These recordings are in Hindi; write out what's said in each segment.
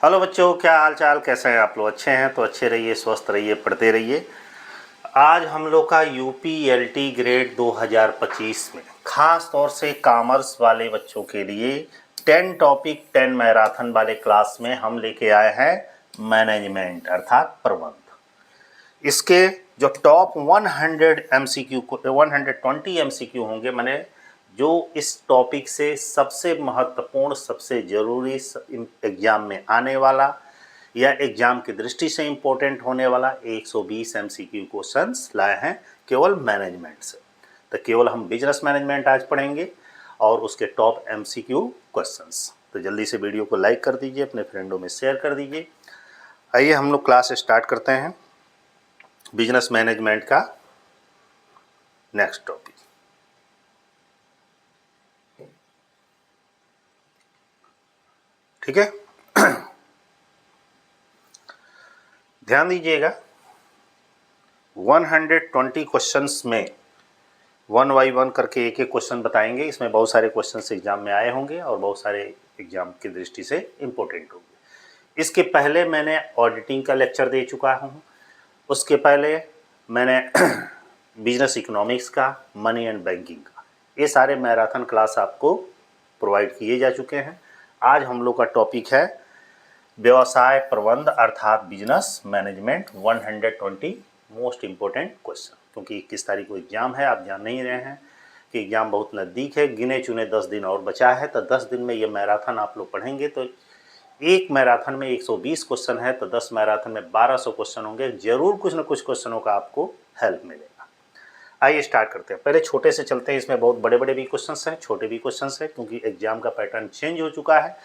हेलो बच्चों, क्या हाल चाल, कैसे हैं आप लोग? अच्छे हैं तो अच्छे रहिए, स्वस्थ रहिए, पढ़ते रहिए। आज हम लोग का यूपीएलटी ग्रेड 2025 में खास तौर से कॉमर्स वाले बच्चों के लिए 10 टॉपिक 10 मैराथन वाले क्लास में हम लेके आए हैं मैनेजमेंट अर्थात प्रबंध। इसके जो टॉप 100 एमसीक्यू 120 एमसीक्यू होंगे, मैंने जो इस टॉपिक से सबसे महत्वपूर्ण, सबसे ज़रूरी एग्ज़ाम में आने वाला या एग्ज़ाम की दृष्टि से इम्पोर्टेंट होने वाला 120 एमसीक्यू क्वेश्चंस लाए हैं केवल मैनेजमेंट से। तो केवल हम बिजनेस मैनेजमेंट आज पढ़ेंगे और उसके टॉप एमसीक्यू क्वेश्चंस। तो जल्दी से वीडियो को लाइक कर दीजिए, अपने फ्रेंडों में शेयर कर दीजिए। आइए हम लोग क्लास स्टार्ट करते हैं बिजनेस मैनेजमेंट का नेक्स्ट टॉपिक। ठीक है, ध्यान दीजिएगा। 120 क्वेश्चंस में वन बाई वन करके एक एक क्वेश्चन बताएंगे। इसमें बहुत सारे क्वेश्चंस एग्जाम में आए होंगे और बहुत सारे एग्जाम की दृष्टि से इम्पोर्टेंट होंगे। इसके पहले मैंने ऑडिटिंग का लेक्चर दे चुका हूँ, उसके पहले मैंने बिजनेस इकोनॉमिक्स का, मनी एंड बैंकिंग का, ये सारे मैराथन क्लास आपको प्रोवाइड किए जा चुके हैं। आज हम लोग का टॉपिक है व्यवसाय प्रबंध अर्थात business management 120 most important question. क्योंकि 21 तारीख को एग्ज़ाम है, आप जान नहीं रहे हैं कि एग्ज़ाम बहुत नज़दीक है, गिने चुने 10 दिन और बचा है। तो 10 दिन में ये मैराथन आप लोग पढ़ेंगे तो एक मैराथन में 120 क्वेश्चन है, तो 10 मैराथन में 1200 क्वेश्चन होंगे। ज़रूर कुछ न कुछ क्वेश्चनों का आपको हेल्प मिलेगा। आइए स्टार्ट करते हैं। पहले छोटे से चलते हैं, इसमें बहुत बड़े बड़े भी क्वेश्चंस हैं, छोटे भी क्वेश्चंस हैं, क्योंकि एग्जाम का पैटर्न चेंज हो चुका है।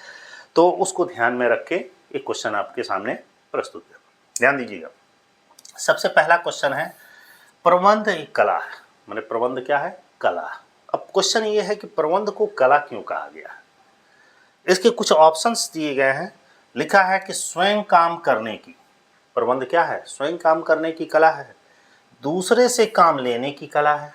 तो उसको ध्यान में रख के एक क्वेश्चन आपके सामने प्रस्तुत है। ध्यान दीजिएगा। सबसे पहला क्वेश्चन है, प्रबंध एक कला है। माने प्रबंध क्या है? कला। अब क्वेश्चन ये है कि प्रबंध को कला क्यों कहा गया? इसके कुछ ऑप्शंस दिए गए हैं। लिखा है कि स्वयं काम करने की, प्रबंध क्या है? स्वयं काम करने की कला है। दूसरे से काम लेने की कला है,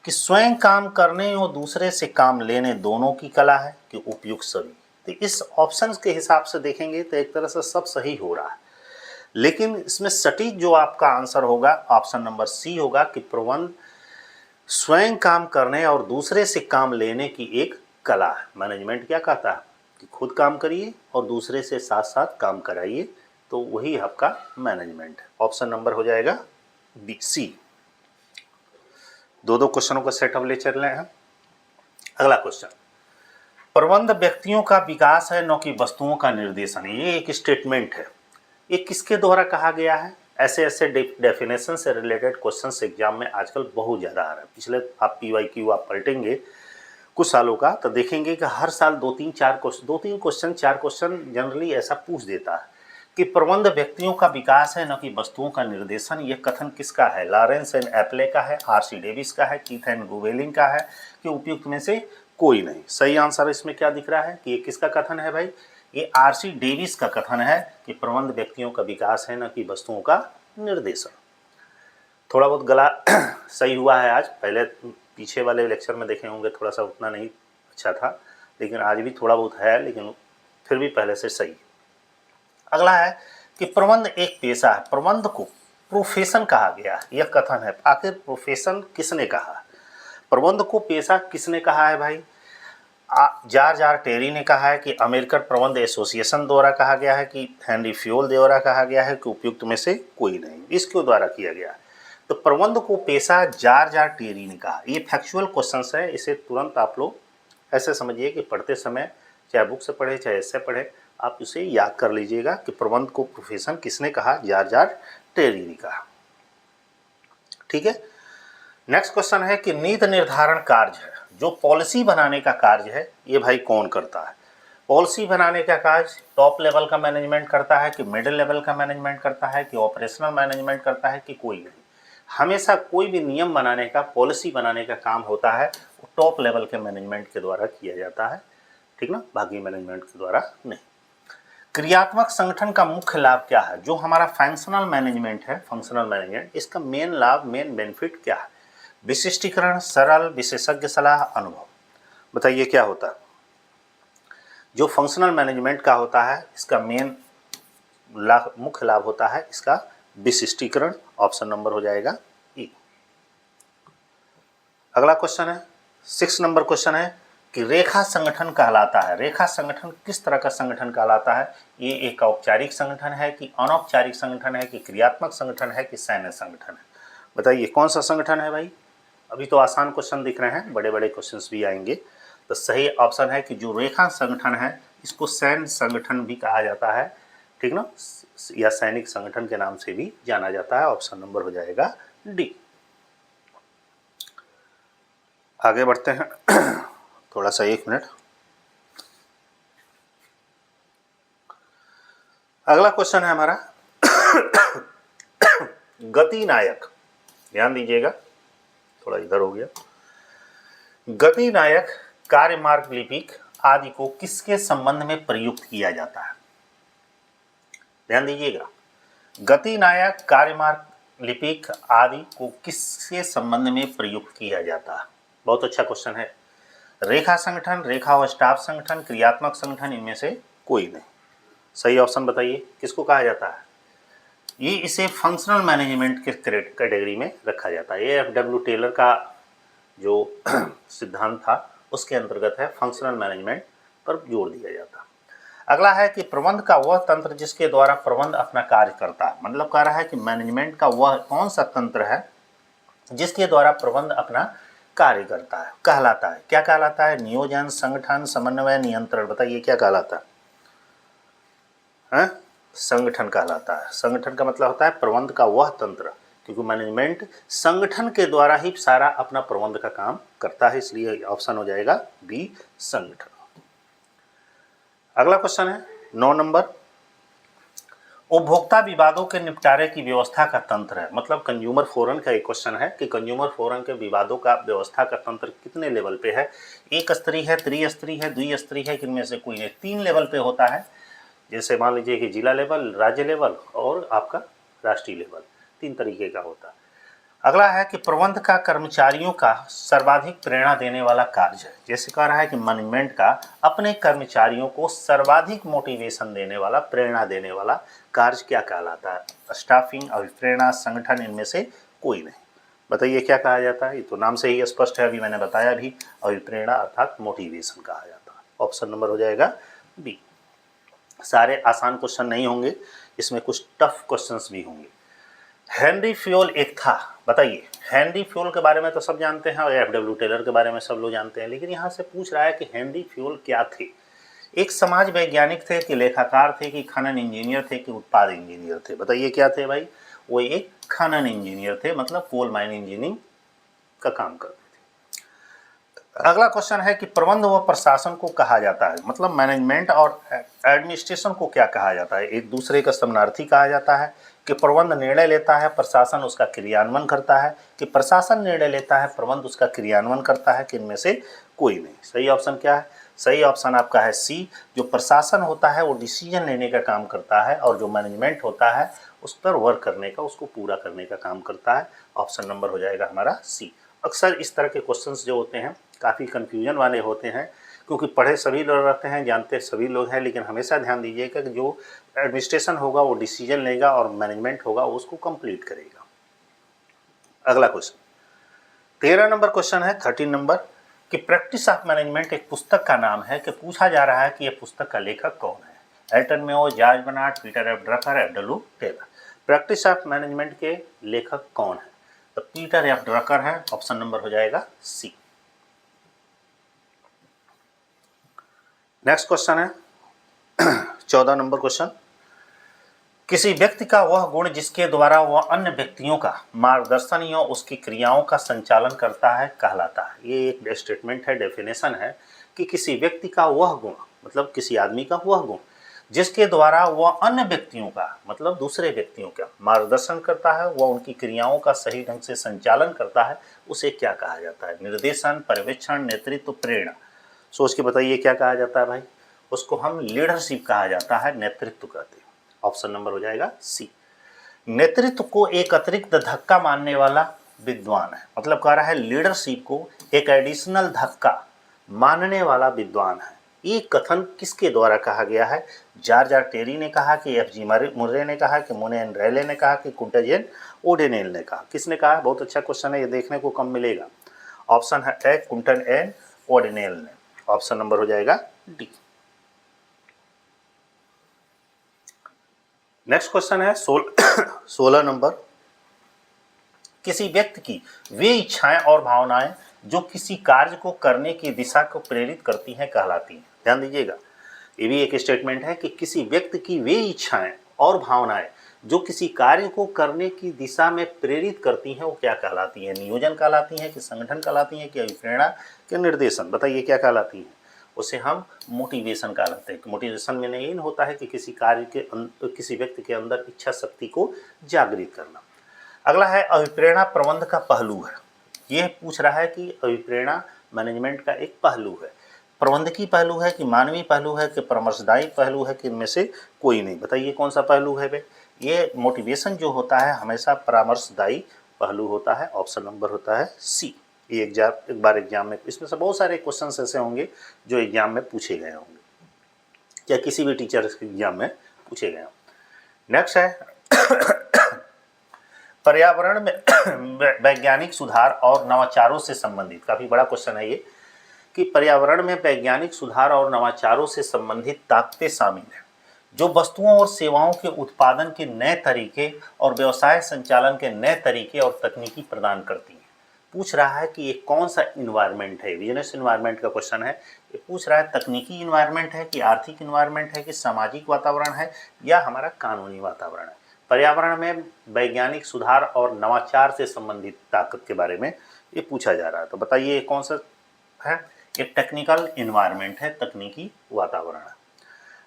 कि स्वयं काम करने और दूसरे से काम लेने दोनों की कला है, कि उपयुक्त सभी। तो इस ऑप्शंस के हिसाब से देखेंगे तो एक तरह से सब सही हो रहा है, लेकिन इसमें सटीक जो आपका आंसर होगा ऑप्शन नंबर सी होगा कि प्रबंध स्वयं काम करने और दूसरे से काम लेने की एक कला है। मैनेजमेंट क्या कहता है कि खुद काम करिए और दूसरे से साथ साथ काम कराइए, तो वही आपका मैनेजमेंट है। ऑप्शन नंबर हो जाएगा बी, सी। दो क्वेश्चनों का सेटअप ले चल रहे हैं। अगला क्वेश्चन, प्रबंध व्यक्तियों का विकास है, न कि वस्तुओं का निर्देशन। ये एक स्टेटमेंट है। ये किसके द्वारा कहा गया है? ऐसे ऐसे डेफिनेशन से रिलेटेड क्वेश्चंस एग्जाम में आजकल बहुत ज़्यादा आ रहा है। पिछले आप पीवाईक्यू आप पलटेंगे कुछ सालों का तो देखेंगे कि हर साल दो तीन क्वेश्चन चार क्वेश्चन जनरली ऐसा पूछ देता है कि प्रबंध व्यक्तियों का विकास है, न कि वस्तुओं का निर्देशन। ये कथन किसका है? लॉरेंस एंड एप्ले का है, आर.सी. डेविस का है, कीथ एंड गुवेलिन का है, कि उपयुक्त में से कोई नहीं? सही आंसर इसमें क्या दिख रहा है कि ये किसका कथन है भाई? ये आर.सी. डेविस का कथन है कि प्रबंध व्यक्तियों का विकास है, न कि वस्तुओं का निर्देशन। थोड़ा बहुत गला सही हुआ है आज। पहले पीछे वाले लेक्चर में देखे होंगे थोड़ा सा उतना नहीं अच्छा था, लेकिन आज भी थोड़ा बहुत है, लेकिन फिर भी पहले से सही। अगला है कि प्रबंध एक पेशा है। प्रबंध को प्रोफेशन कहा गया, यह कथन है। आखिर प्रोफेशन किसने कहा? प्रबंध को पेशा किसने कहा है भाई? जॉर्ज टेरी ने कहा है, कि अमेरिकन प्रबंध एसोसिएशन द्वारा कहा गया है, कि हेनरी फ्योल द्वारा कहा गया है, कि उपयुक्त में से कोई नहीं? इसके द्वारा किया गया है। तो प्रबंध को पेशा जॉर्ज टेरी ने कहा। ये फैक्चुअल क्वेश्चंस है, इसे तुरंत आप लोग ऐसे समझिए कि पढ़ते समय चाहे बुक से पढ़े चाहे ऐसे पढ़े, आप इसे याद कर लीजिएगा कि प्रबंध को प्रोफेशन किसने कहा? जॉर्ज टेरी ने कहा। ठीक है। नेक्स्ट क्वेश्चन है कि नीति निर्धारण कार्य है, जो पॉलिसी बनाने का कार्य है, ये भाई कौन करता है? पॉलिसी बनाने का कार्य टॉप लेवल का मैनेजमेंट करता है, कि मिडिल लेवल का मैनेजमेंट करता है, कि ऑपरेशनल मैनेजमेंट करता है, कि कोई नहीं? हमेशा कोई भी नियम बनाने का, पॉलिसी बनाने का काम होता है वो टॉप लेवल के मैनेजमेंट के द्वारा किया जाता है। ठीक ना, बाकी मैनेजमेंट के द्वारा नहीं। क्रियात्मक संगठन का मुख्य लाभ क्या है? जो हमारा फंक्शनल मैनेजमेंट है, फंक्शनल मैनेजमेंट, इसका मेन लाभ, मेन बेनिफिट क्या है? विशिष्टीकरण, सरल, विशेषज्ञ सलाह, अनुभव। बताइए क्या होता है? जो फंक्शनल मैनेजमेंट का होता है इसका मेन मुख्य लाभ होता है इसका विशिष्टीकरण। ऑप्शन नंबर हो जाएगा ई। अगला क्वेश्चन है 6 नंबर क्वेश्चन है कि रेखा संगठन कहलाता है, रेखा संगठन किस तरह का संगठन कहलाता है? ये एक औपचारिक संगठन है कि अनौपचारिक संगठन है कि क्रियात्मक संगठन है कि सैन्य संगठन है? बताइए कौन सा संगठन है भाई? अभी तो आसान क्वेश्चन दिख रहे हैं, बड़े बड़े क्वेश्चंस भी आएंगे। तो सही ऑप्शन है कि जो रेखा संगठन है इसको सैन्य संगठन भी कहा जाता है, ठीक ना, या सैनिक संगठन के नाम से भी जाना जाता है। ऑप्शन नंबर हो जाएगा डी। आगे बढ़ते हैं थोड़ा सा, 1 मिनट। अगला क्वेश्चन है हमारा गति नायक, ध्यान दीजिएगा, थोड़ा इधर हो गया। गति नायक, कार्यमार्ग लिपिक आदि को किसके संबंध में प्रयुक्त किया जाता है? ध्यान दीजिएगा, गति नायक, कार्यमार्ग लिपिक आदि को किसके संबंध में प्रयुक्त किया जाता है? बहुत अच्छा क्वेश्चन है। रेखा संगठन, रेखा व स्टाफ संगठन, क्रियात्मक संगठन, इनमें से कोई नहीं। सही ऑप्शन बताइए किसको कहा जाता है? ये इसे फंक्शनल मैनेजमेंट के कैटेगरी में रखा जाता है। ये एफ.डब्ल्यू. टेलर का जो सिद्धांत था उसके अंतर्गत है, फंक्शनल मैनेजमेंट पर जोर दिया जाता है। अगला है कि प्रबंध का वह तंत्र जिसके द्वारा प्रबंध अपना कार्य करता है। मतलब कह रहा है कि मैनेजमेंट का वह कौन सा तंत्र है जिसके द्वारा प्रबंध अपना कार्य करता है, कहलाता है। क्या कहलाता है? नियोजन, संगठन, समन्वय, नियंत्रण। बताइए क्या कहलाता है? संगठन कहलाता है। संगठन का मतलब होता है प्रबंध का वह तंत्र, क्योंकि मैनेजमेंट संगठन के द्वारा ही सारा अपना प्रबंध का काम करता है, इसलिए ऑप्शन हो जाएगा बी, संगठन। अगला क्वेश्चन है 9 नंबर, उपभोक्ता विवादों के निपटारे की व्यवस्था का तंत्र है। मतलब कंज्यूमर फोरम का एक क्वेश्चन है कि कंज्यूमर फोरम के विवादों का व्यवस्था का तंत्र कितने लेवल पे है? एक स्तरीय है, त्रिस्तरीय है, द्विस्तरीय है, किनमें से कोई नहीं? 3 लेवल पे होता है। जैसे मान लीजिए कि जिला लेवल, राज्य लेवल और आपका राष्ट्रीय लेवल, 3 तरीके का होता है। अगला है कि प्रबंध का कर्मचारियों का सर्वाधिक प्रेरणा देने वाला कार्य है। जैसे कह रहा है कि मैनेजमेंट का अपने कर्मचारियों को सर्वाधिक मोटिवेशन देने वाला, प्रेरणा देने वाला कार्य क्या कहलाता है? स्टाफिंग, अभिप्रेरणा, संगठन, इनमें से कोई नहीं। बताइए क्या कहा जाता है? ये तो नाम से ही स्पष्ट है, अभी मैंने बताया भी, अभिप्रेरणा अर्थात मोटिवेशन कहा जाता है। ऑप्शन नंबर हो जाएगा बी। सारे आसान क्वेश्चन नहीं होंगे, इसमें कुछ टफ क्वेश्चंस भी होंगे। हेनरी फ्यूल एक था। बताइए, हेनरी फ्यूल के बारे में तो सब जानते हैं और एफ.डब्ल्यू. टेलर के बारे में सब लोग जानते हैं, लेकिन यहाँ से पूछ रहा है कि हेनरी फ्यूल क्या थे? एक समाज वैज्ञानिक थे कि लेखाकार थे कि खनन इंजीनियर थे कि उत्पाद इंजीनियर थे? बताइए क्या थे भाई? वो एक खनन इंजीनियर थे, मतलब कोल माइन इंजीनियरिंग का काम करते थे। अगला क्वेश्चन है कि प्रबंध व प्रशासन को कहा जाता है, मतलब मैनेजमेंट और एडमिनिस्ट्रेशन को क्या कहा जाता है? एक दूसरे का समानार्थी कहा जाता है कि प्रबंध निर्णय लेता है, प्रशासन उसका क्रियान्वयन करता है, कि प्रशासन निर्णय लेता है, प्रबंध उसका क्रियान्वयन करता है, कि इनमें से कोई नहीं। सही ऑप्शन क्या है? सही ऑप्शन आपका है सी। जो प्रशासन होता है वो डिसीजन लेने का काम करता है और जो मैनेजमेंट होता है उस पर वर्क करने का, उसको पूरा करने का काम करता है। ऑप्शन नंबर हो जाएगा हमारा सी। अक्सर इस तरह के क्वेश्चंस जो होते हैं काफ़ी कन्फ्यूजन वाले होते हैं, क्योंकि पढ़े सभी लोग रहते हैं, जानते सभी लोग हैं, लेकिन हमेशा ध्यान दीजिएगा कि जो एडमिनिस्ट्रेशन होगा वो डिसीजन लेगा और मैनेजमेंट होगा वो उसको कंप्लीट करेगा। अगला क्वेश्चन 13 नंबर क्वेश्चन है, 13 नंबर, कि प्रैक्टिस ऑफ मैनेजमेंट एक पुस्तक का नाम है, कि पूछा जा रहा है कि यह पुस्तक का लेखक कौन है? Elton Mayo, George Bernard, Peter F Drucker, F W. Taylor. Practice of management के लेखक कौन है? तो पीटर एफ ड्रकर है। ऑप्शन नंबर हो जाएगा सी। नेक्स्ट क्वेश्चन है 14 नंबर क्वेश्चन, किसी व्यक्ति का वह गुण जिसके द्वारा वह अन्य व्यक्तियों का मार्गदर्शन या उसकी क्रियाओं का संचालन करता है कहलाता है। ये एक स्टेटमेंट है, डेफिनेशन है कि किसी व्यक्ति का वह गुण, मतलब किसी आदमी का वह गुण जिसके द्वारा वह अन्य व्यक्तियों का, मतलब दूसरे व्यक्तियों का मार्गदर्शन करता है, वह उनकी क्रियाओं का सही ढंग से संचालन करता है, उसे क्या कहा जाता है? निर्देशन, पर्यवेक्षण, नेतृत्व, प्रेरणा। सोच के बताइए क्या कहा जाता है भाई? उसको हम लीडरशिप कहा जाता है, नेतृत्व कहते हैं। ऑप्शन नंबर हो जाएगा सी। नेतृत्व को एक अतिरिक्त धक्का मारने वाला विद्वान है। मतलब कह रहा है लीडरशिप को एक एडिशनल धक्का मानने वाला विद्वान है, ये कथन किसके द्वारा कहा गया है? जॉर्ज आर टेरी ने कहा कि एफ.जी. मुर्रे ने कहा कि मोने रैले ने कहा कि कुंटजेन ओडेनेल ने कहा? किसने कहा? बहुत अच्छा क्वेश्चन है, ये देखने को कम मिलेगा। ऑप्शन है कुंटन एन ओडेनेल ने। ऑप्शन नंबर हो जाएगा डी। नेक्स्ट क्वेश्चन है 16 नंबर। किसी व्यक्ति की वे इच्छाएं और भावनाएं जो किसी कार्य को करने की दिशा को प्रेरित करती हैं कहलाती हैं। ध्यान दीजिएगा, ये भी एक स्टेटमेंट है कि किसी व्यक्ति की वे इच्छाएं और भावनाएं जो किसी कार्य को करने की दिशा में प्रेरित करती हैं वो क्या कहलाती हैं? नियोजन कहलाती हैं कि संगठन कहलाती हैं कि अभिप्रेरणा के निर्देशन? बताइए क्या कहलाती हैं? उसे हम मोटिवेशन कहलाते हैं। मोटिवेशन में यही होता है कि किसी कार्य के किसी व्यक्ति के अंदर इच्छा शक्ति को जागृत करना। अगला है अभिप्रेरणा प्रबंध का पहलू है। यह पूछ रहा है कि अभिप्रेरणा मैनेजमेंट का एक पहलू है, प्रबंधकीय पहलू है कि मानवीय पहलू है कि परामर्शदायी पहलू है कि इनमें से कोई नहीं? बताइए कौन सा पहलू है बे? ये मोटिवेशन जो होता है हमेशा परामर्शदायी पहलू होता है। ऑप्शन नंबर होता है सी। ये एक बार एग्जाम में, इसमें से बहुत सारे क्वेश्चन ऐसे होंगे जो एग्जाम में पूछे गए होंगे या किसी भी टीचर के एग्जाम में पूछे गए होंगे। नेक्स्ट है पर्यावरण में वैज्ञानिक सुधार और नवाचारों से संबंधित। काफ़ी बड़ा क्वेश्चन है ये कि पर्यावरण में वैज्ञानिक सुधार और नवाचारों से संबंधित ताकतें शामिल हैं जो वस्तुओं और सेवाओं के उत्पादन के नए तरीके और व्यवसाय संचालन के नए तरीके और तकनीकी प्रदान करती हैं। पूछ रहा है कि ये कौन सा इन्वायरमेंट है? बिजनेस इन्वायरमेंट का क्वेश्चन है। ये पूछ रहा है तकनीकी इन्वायरमेंट है कि आर्थिक इन्वायरमेंट है कि सामाजिक वातावरण है या हमारा कानूनी वातावरण है? पर्यावरण में वैज्ञानिक सुधार और नवाचार से संबंधित ताकत के बारे में ये पूछा जा रहा है। तो बताइए ये कौन सा है? ये टेक्निकल इन्वायरमेंट है, तकनीकी वातावरण है।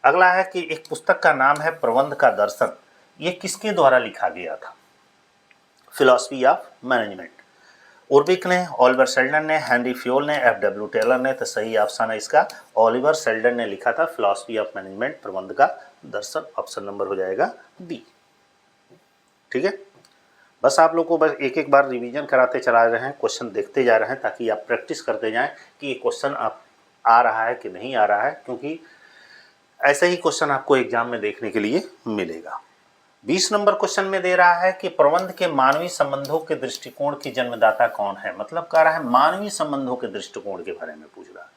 अगला है कि एक पुस्तक का नाम है प्रबंध का दर्शन। ये किसके द्वारा लिखा गया था? Philosophy of management. उर्बिक ने, ऑलिवर सेल्डन ने, हेनरी फ्योल ने, एफ.डब्ल्यू. टेलर ने? तो सही ऑप्शन है इसका ऑलिवर सेल्डन ने लिखा था फिलॉसफी ऑफ मैनेजमेंट, प्रबंध का दर्शन। ऑप्शन नंबर हो जाएगा बी। ठीक है, बस आप लोग को बस एक एक बार रिवीजन कराते चला रहे हैं, क्वेश्चन देखते जा रहे हैं ताकि आप प्रैक्टिस करते जाएं कि ये क्वेश्चन आप आ रहा है कि नहीं आ रहा है, क्योंकि ऐसे ही क्वेश्चन आपको एग्जाम में देखने के लिए मिलेगा। 20 नंबर क्वेश्चन में दे रहा है कि प्रबंध के मानवीय संबंधों के दृष्टिकोण की जन्मदाता कौन है? मतलब कह रहा है मानवीय संबंधों के दृष्टिकोण के बारे में पूछ रहा है।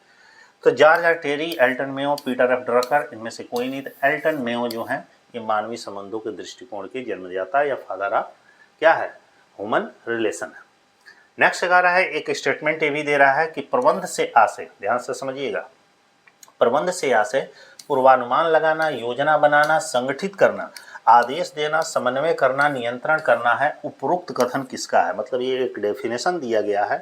तो George R Terry, Elton Mayo, Peter F Drucker, इनमें से कोई नहीं। तो एल्टन मेयो जो है ये मानवीय संबंधों के दृष्टिकोण के जन्मदाता या फादर ऑफ क्या है? ह्यूमन रिलेशन है। नेक्स्ट आ रहा है एक स्टेटमेंट ये भी दे रहा है कि प्रबंध से आशय, ध्यान से समझिएगा, प्रबंध से आशय पूर्वानुमान लगाना, योजना बनाना, संगठित करना, आदेश देना, समन्वय करना, नियंत्रण करना है। उपरोक्त कथन किसका है? मतलब ये एक डेफिनेशन दिया गया है,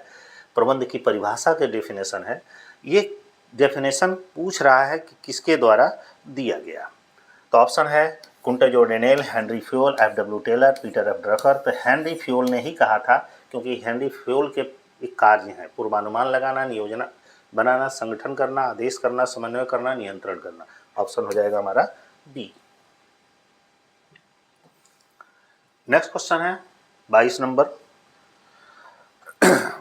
प्रबंध की परिभाषा के डेफिनेशन है। ये डेफिनेशन पूछ रहा है कि किसके द्वारा दिया गया? तो ऑप्शन है Koontz O'Donnell, Henry Fayol, F W. Taylor, Peter F Drucker. तो हेनरी फ्योल ने ही कहा था, क्योंकि हेनरी फ्योल के एक कार्य हैं पूर्वानुमान लगाना, योजना बनाना, संगठन करना, आदेश करना, समन्वय करना, नियंत्रण करना। ऑप्शन हो जाएगा हमारा बी। नेक्स्ट क्वेश्चन है 22 नंबर।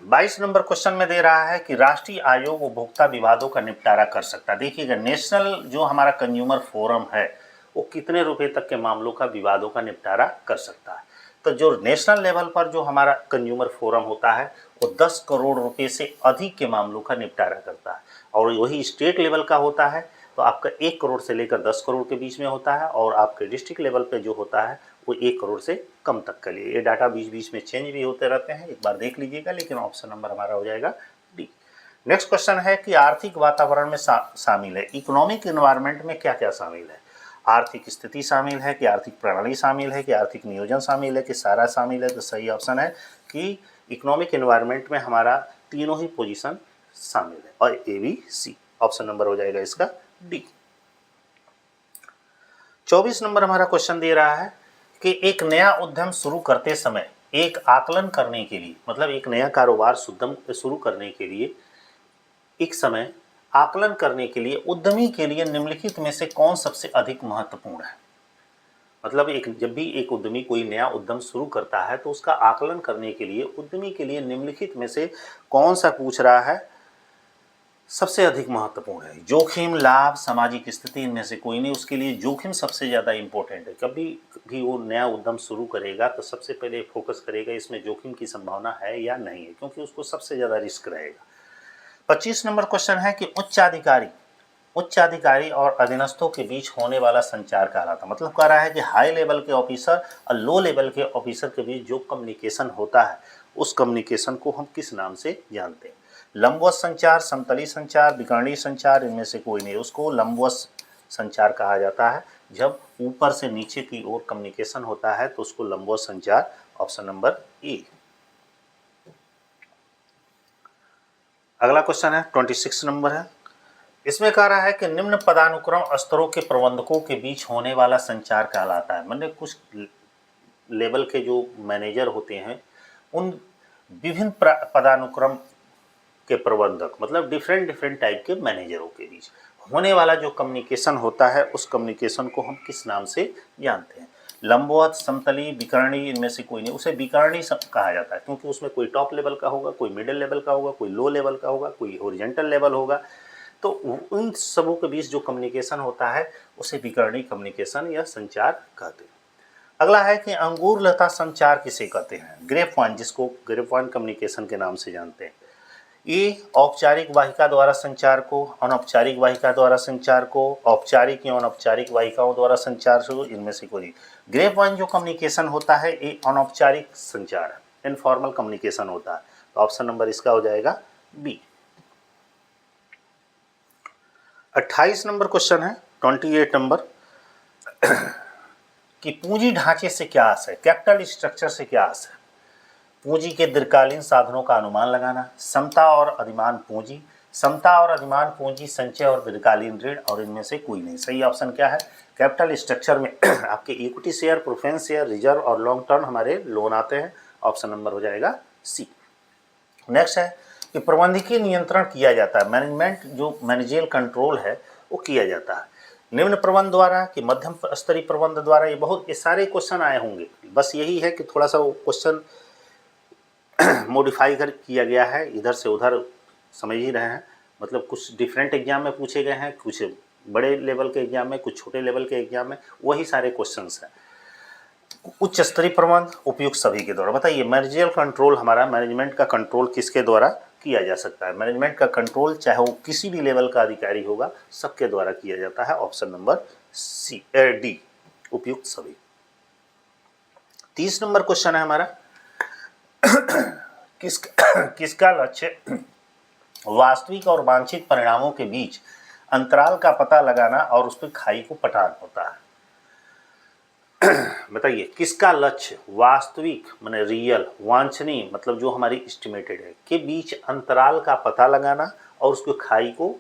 22 नंबर क्वेश्चन में दे रहा है कि राष्ट्रीय आयोग उपभोक्ता विवादों का निपटारा कर सकता है। देखिएगा, नेशनल जो हमारा कंज्यूमर फोरम है वो कितने रुपए तक के मामलों का विवादों का निपटारा कर सकता है? तो जो नेशनल लेवल पर जो हमारा कंज्यूमर फोरम होता है वो 10 करोड़ रुपए से अधिक के मामलों का निपटारा करता है, और वही स्टेट लेवल का होता है तो आपका 1 करोड़ से लेकर 10 करोड़ के बीच में होता है, और आपके डिस्ट्रिक्ट लेवल पे जो होता है वो 1 करोड़ से कम तक के लिए। ये डाटा बीच बीच में चेंज भी होते रहते हैं, एक बार देख लीजिएगा, लेकिन ऑप्शन नंबर हमारा हो जाएगा डी। नेक्स्ट क्वेश्चन है कि आर्थिक वातावरण में शामिल है, इकोनॉमिक एनवायरनमेंट में क्या क्या शामिल है? आर्थिक स्थिति शामिल है कि आर्थिक प्रणाली शामिल है कि आर्थिक नियोजन शामिल है कि सारा शामिल है? तो सही ऑप्शन है कि इकोनॉमिक एनवायरनमेंट में हमारा तीनों ही पोजीशन शामिल है, और A B C. Option number हो जाएगा इसका डी। 24 नंबर हमारा क्वेश्चन दे रहा है कि एक नया उद्यम शुरू करते समय एक आकलन करने के लिए, मतलब एक नया कारोबार शुरू करने के लिए एक समय आकलन करने के लिए उद्यमी के लिए निम्नलिखित में से कौन सबसे अधिक महत्वपूर्ण है? मतलब जब भी एक उद्यमी कोई नया उद्यम शुरू करता है तो उसका आकलन करने के लिए उद्यमी के लिए निम्नलिखित में से कौन सा पूछ रहा है सबसे अधिक महत्वपूर्ण है। जोखिम, लाभ, सामाजिक स्थिति, इनमें से कोई नहीं। उसके लिए जोखिम सबसे ज़्यादा इम्पोर्टेंट है। कभी भी वो नया उद्यम शुरू करेगा तो सबसे पहले फोकस करेगा इसमें जोखिम की संभावना है या नहीं है, क्योंकि उसको सबसे ज़्यादा रिस्क रहेगा। 25 नंबर क्वेश्चन है कि उच्च अधिकारी और अधीनस्थों के बीच होने वाला संचार कहलाता, मतलब कह रहा है कि हाई लेवल के ऑफिसर और लो लेवल के ऑफिसर के बीच जो कम्युनिकेशन होता है उस कम्युनिकेशन को हम किस नाम से जानते हैं। लंबवत संचार, समतली संचार, विकर्णीय संचार, इनमें से कोई नहीं। उसको लंबवत संचार कहा जाता है। जब ऊपर से नीचे की ओर कम्युनिकेशन होता है तो उसको लंबवत संचार। Option number A. अगला क्वेश्चन है 26 नंबर है। इसमें कह रहा है कि निम्न पदानुक्रम स्तरों के प्रबंधकों के बीच होने वाला संचार कहलाता है। मतलब कुछ लेवल के जो मैनेजर होते हैं उन विभिन्न पदानुक्रम के प्रबंधक, मतलब डिफरेंट टाइप के मैनेजरों के बीच होने वाला जो कम्युनिकेशन होता है उस कम्युनिकेशन को हम किस नाम से जानते हैं। लंबवत, समतली, विकर्णी, इनमें से कोई नहीं। उसे विकर्णी कहा जाता है क्योंकि उसमें कोई टॉप लेवल का होगा, कोई मिडिल लेवल का होगा, कोई लो लेवल का होगा, कोई हॉरिजॉन्टल लेवल होगा। तो उन सबों के बीच जो कम्युनिकेशन होता है उसे विकर्णी कम्युनिकेशन या संचार कहते हैं। अगला है कि अंगूर लता संचार किसे कहते हैं। ग्रेप वाइन, जिसको ग्रेप वाइन कम्युनिकेशन के नाम से जानते हैं। ये औपचारिक वाहिका द्वारा संचार को, अनौपचारिक वाहिका द्वारा संचार को, औपचारिक या अनौपचारिक वाहिकाओं द्वारा संचार को, इनमें से कोई। ग्रेप वाइन जो कम्युनिकेशन होता है ये अनौपचारिक संचार है, इनफॉर्मल कम्युनिकेशन होता है। तो ऑप्शन नंबर इसका हो जाएगा बी। 28 नंबर क्वेश्चन है 28 नंबर कि पूंजी ढांचे से क्या आस है, कैपिटल स्ट्रक्चर से क्या आस है। पूंजी के दीर्घकालीन साधनों का अनुमान लगाना, समता और अधिमान पूंजी, समता और अधिमान पूंजी, संचय और दीर्घकालीन ऋण, और इनमें से कोई नहीं। सही ऑप्शन क्या है। कैपिटल स्ट्रक्चर में आपके equity share, preference share, reserve और लॉन्ग टर्म हमारे लोन आते हैं। ऑप्शन नंबर हो जाएगा सी। नेक्स्ट है कि प्रबंधकीय नियंत्रण किया जाता है, मैनेजमेंट जो मैनेजियल कंट्रोल है वो किया जाता है निम्न प्रबंध द्वारा कि मध्यम स्तरीय प्रबंध द्वारा। ये सारे क्वेश्चन आए होंगे, बस यही है कि थोड़ा सा वो क्वेश्चन मॉडिफाई कर किया गया है, इधर से उधर समझ ही रहे हैं। मतलब कुछ डिफरेंट एग्जाम में पूछे गए हैं, कुछ बड़े लेवल के एग्जाम में, कुछ छोटे लेवल के एग्जाम में, वही सारे क्वेश्चंस हैं। उच्च स्तरीय प्रबंध उपयुक्त सभी के द्वारा। बताइए मैनेजियल कंट्रोल, हमारा मैनेजमेंट का कंट्रोल किसके द्वारा किया जा सकता है। मैनेजमेंट का कंट्रोल चाहे वो किसी भी लेवल का अधिकारी होगा सबके द्वारा किया जाता है। ऑप्शन नंबर सी डी, उपयुक्त सभी। 30 नंबर क्वेश्चन है हमारा किसका लक्ष्य वास्तविक और वांछित परिणामों के बीच अंतराल का पता लगाना और उस पर खाई को पटाना होता है। बताइए किसका लक्ष्य वास्तविक माने रियल, वांछनीय मतलब जो हमारी एस्टिमेटेड है, के बीच अंतराल का पता लगाना और उसको खाई को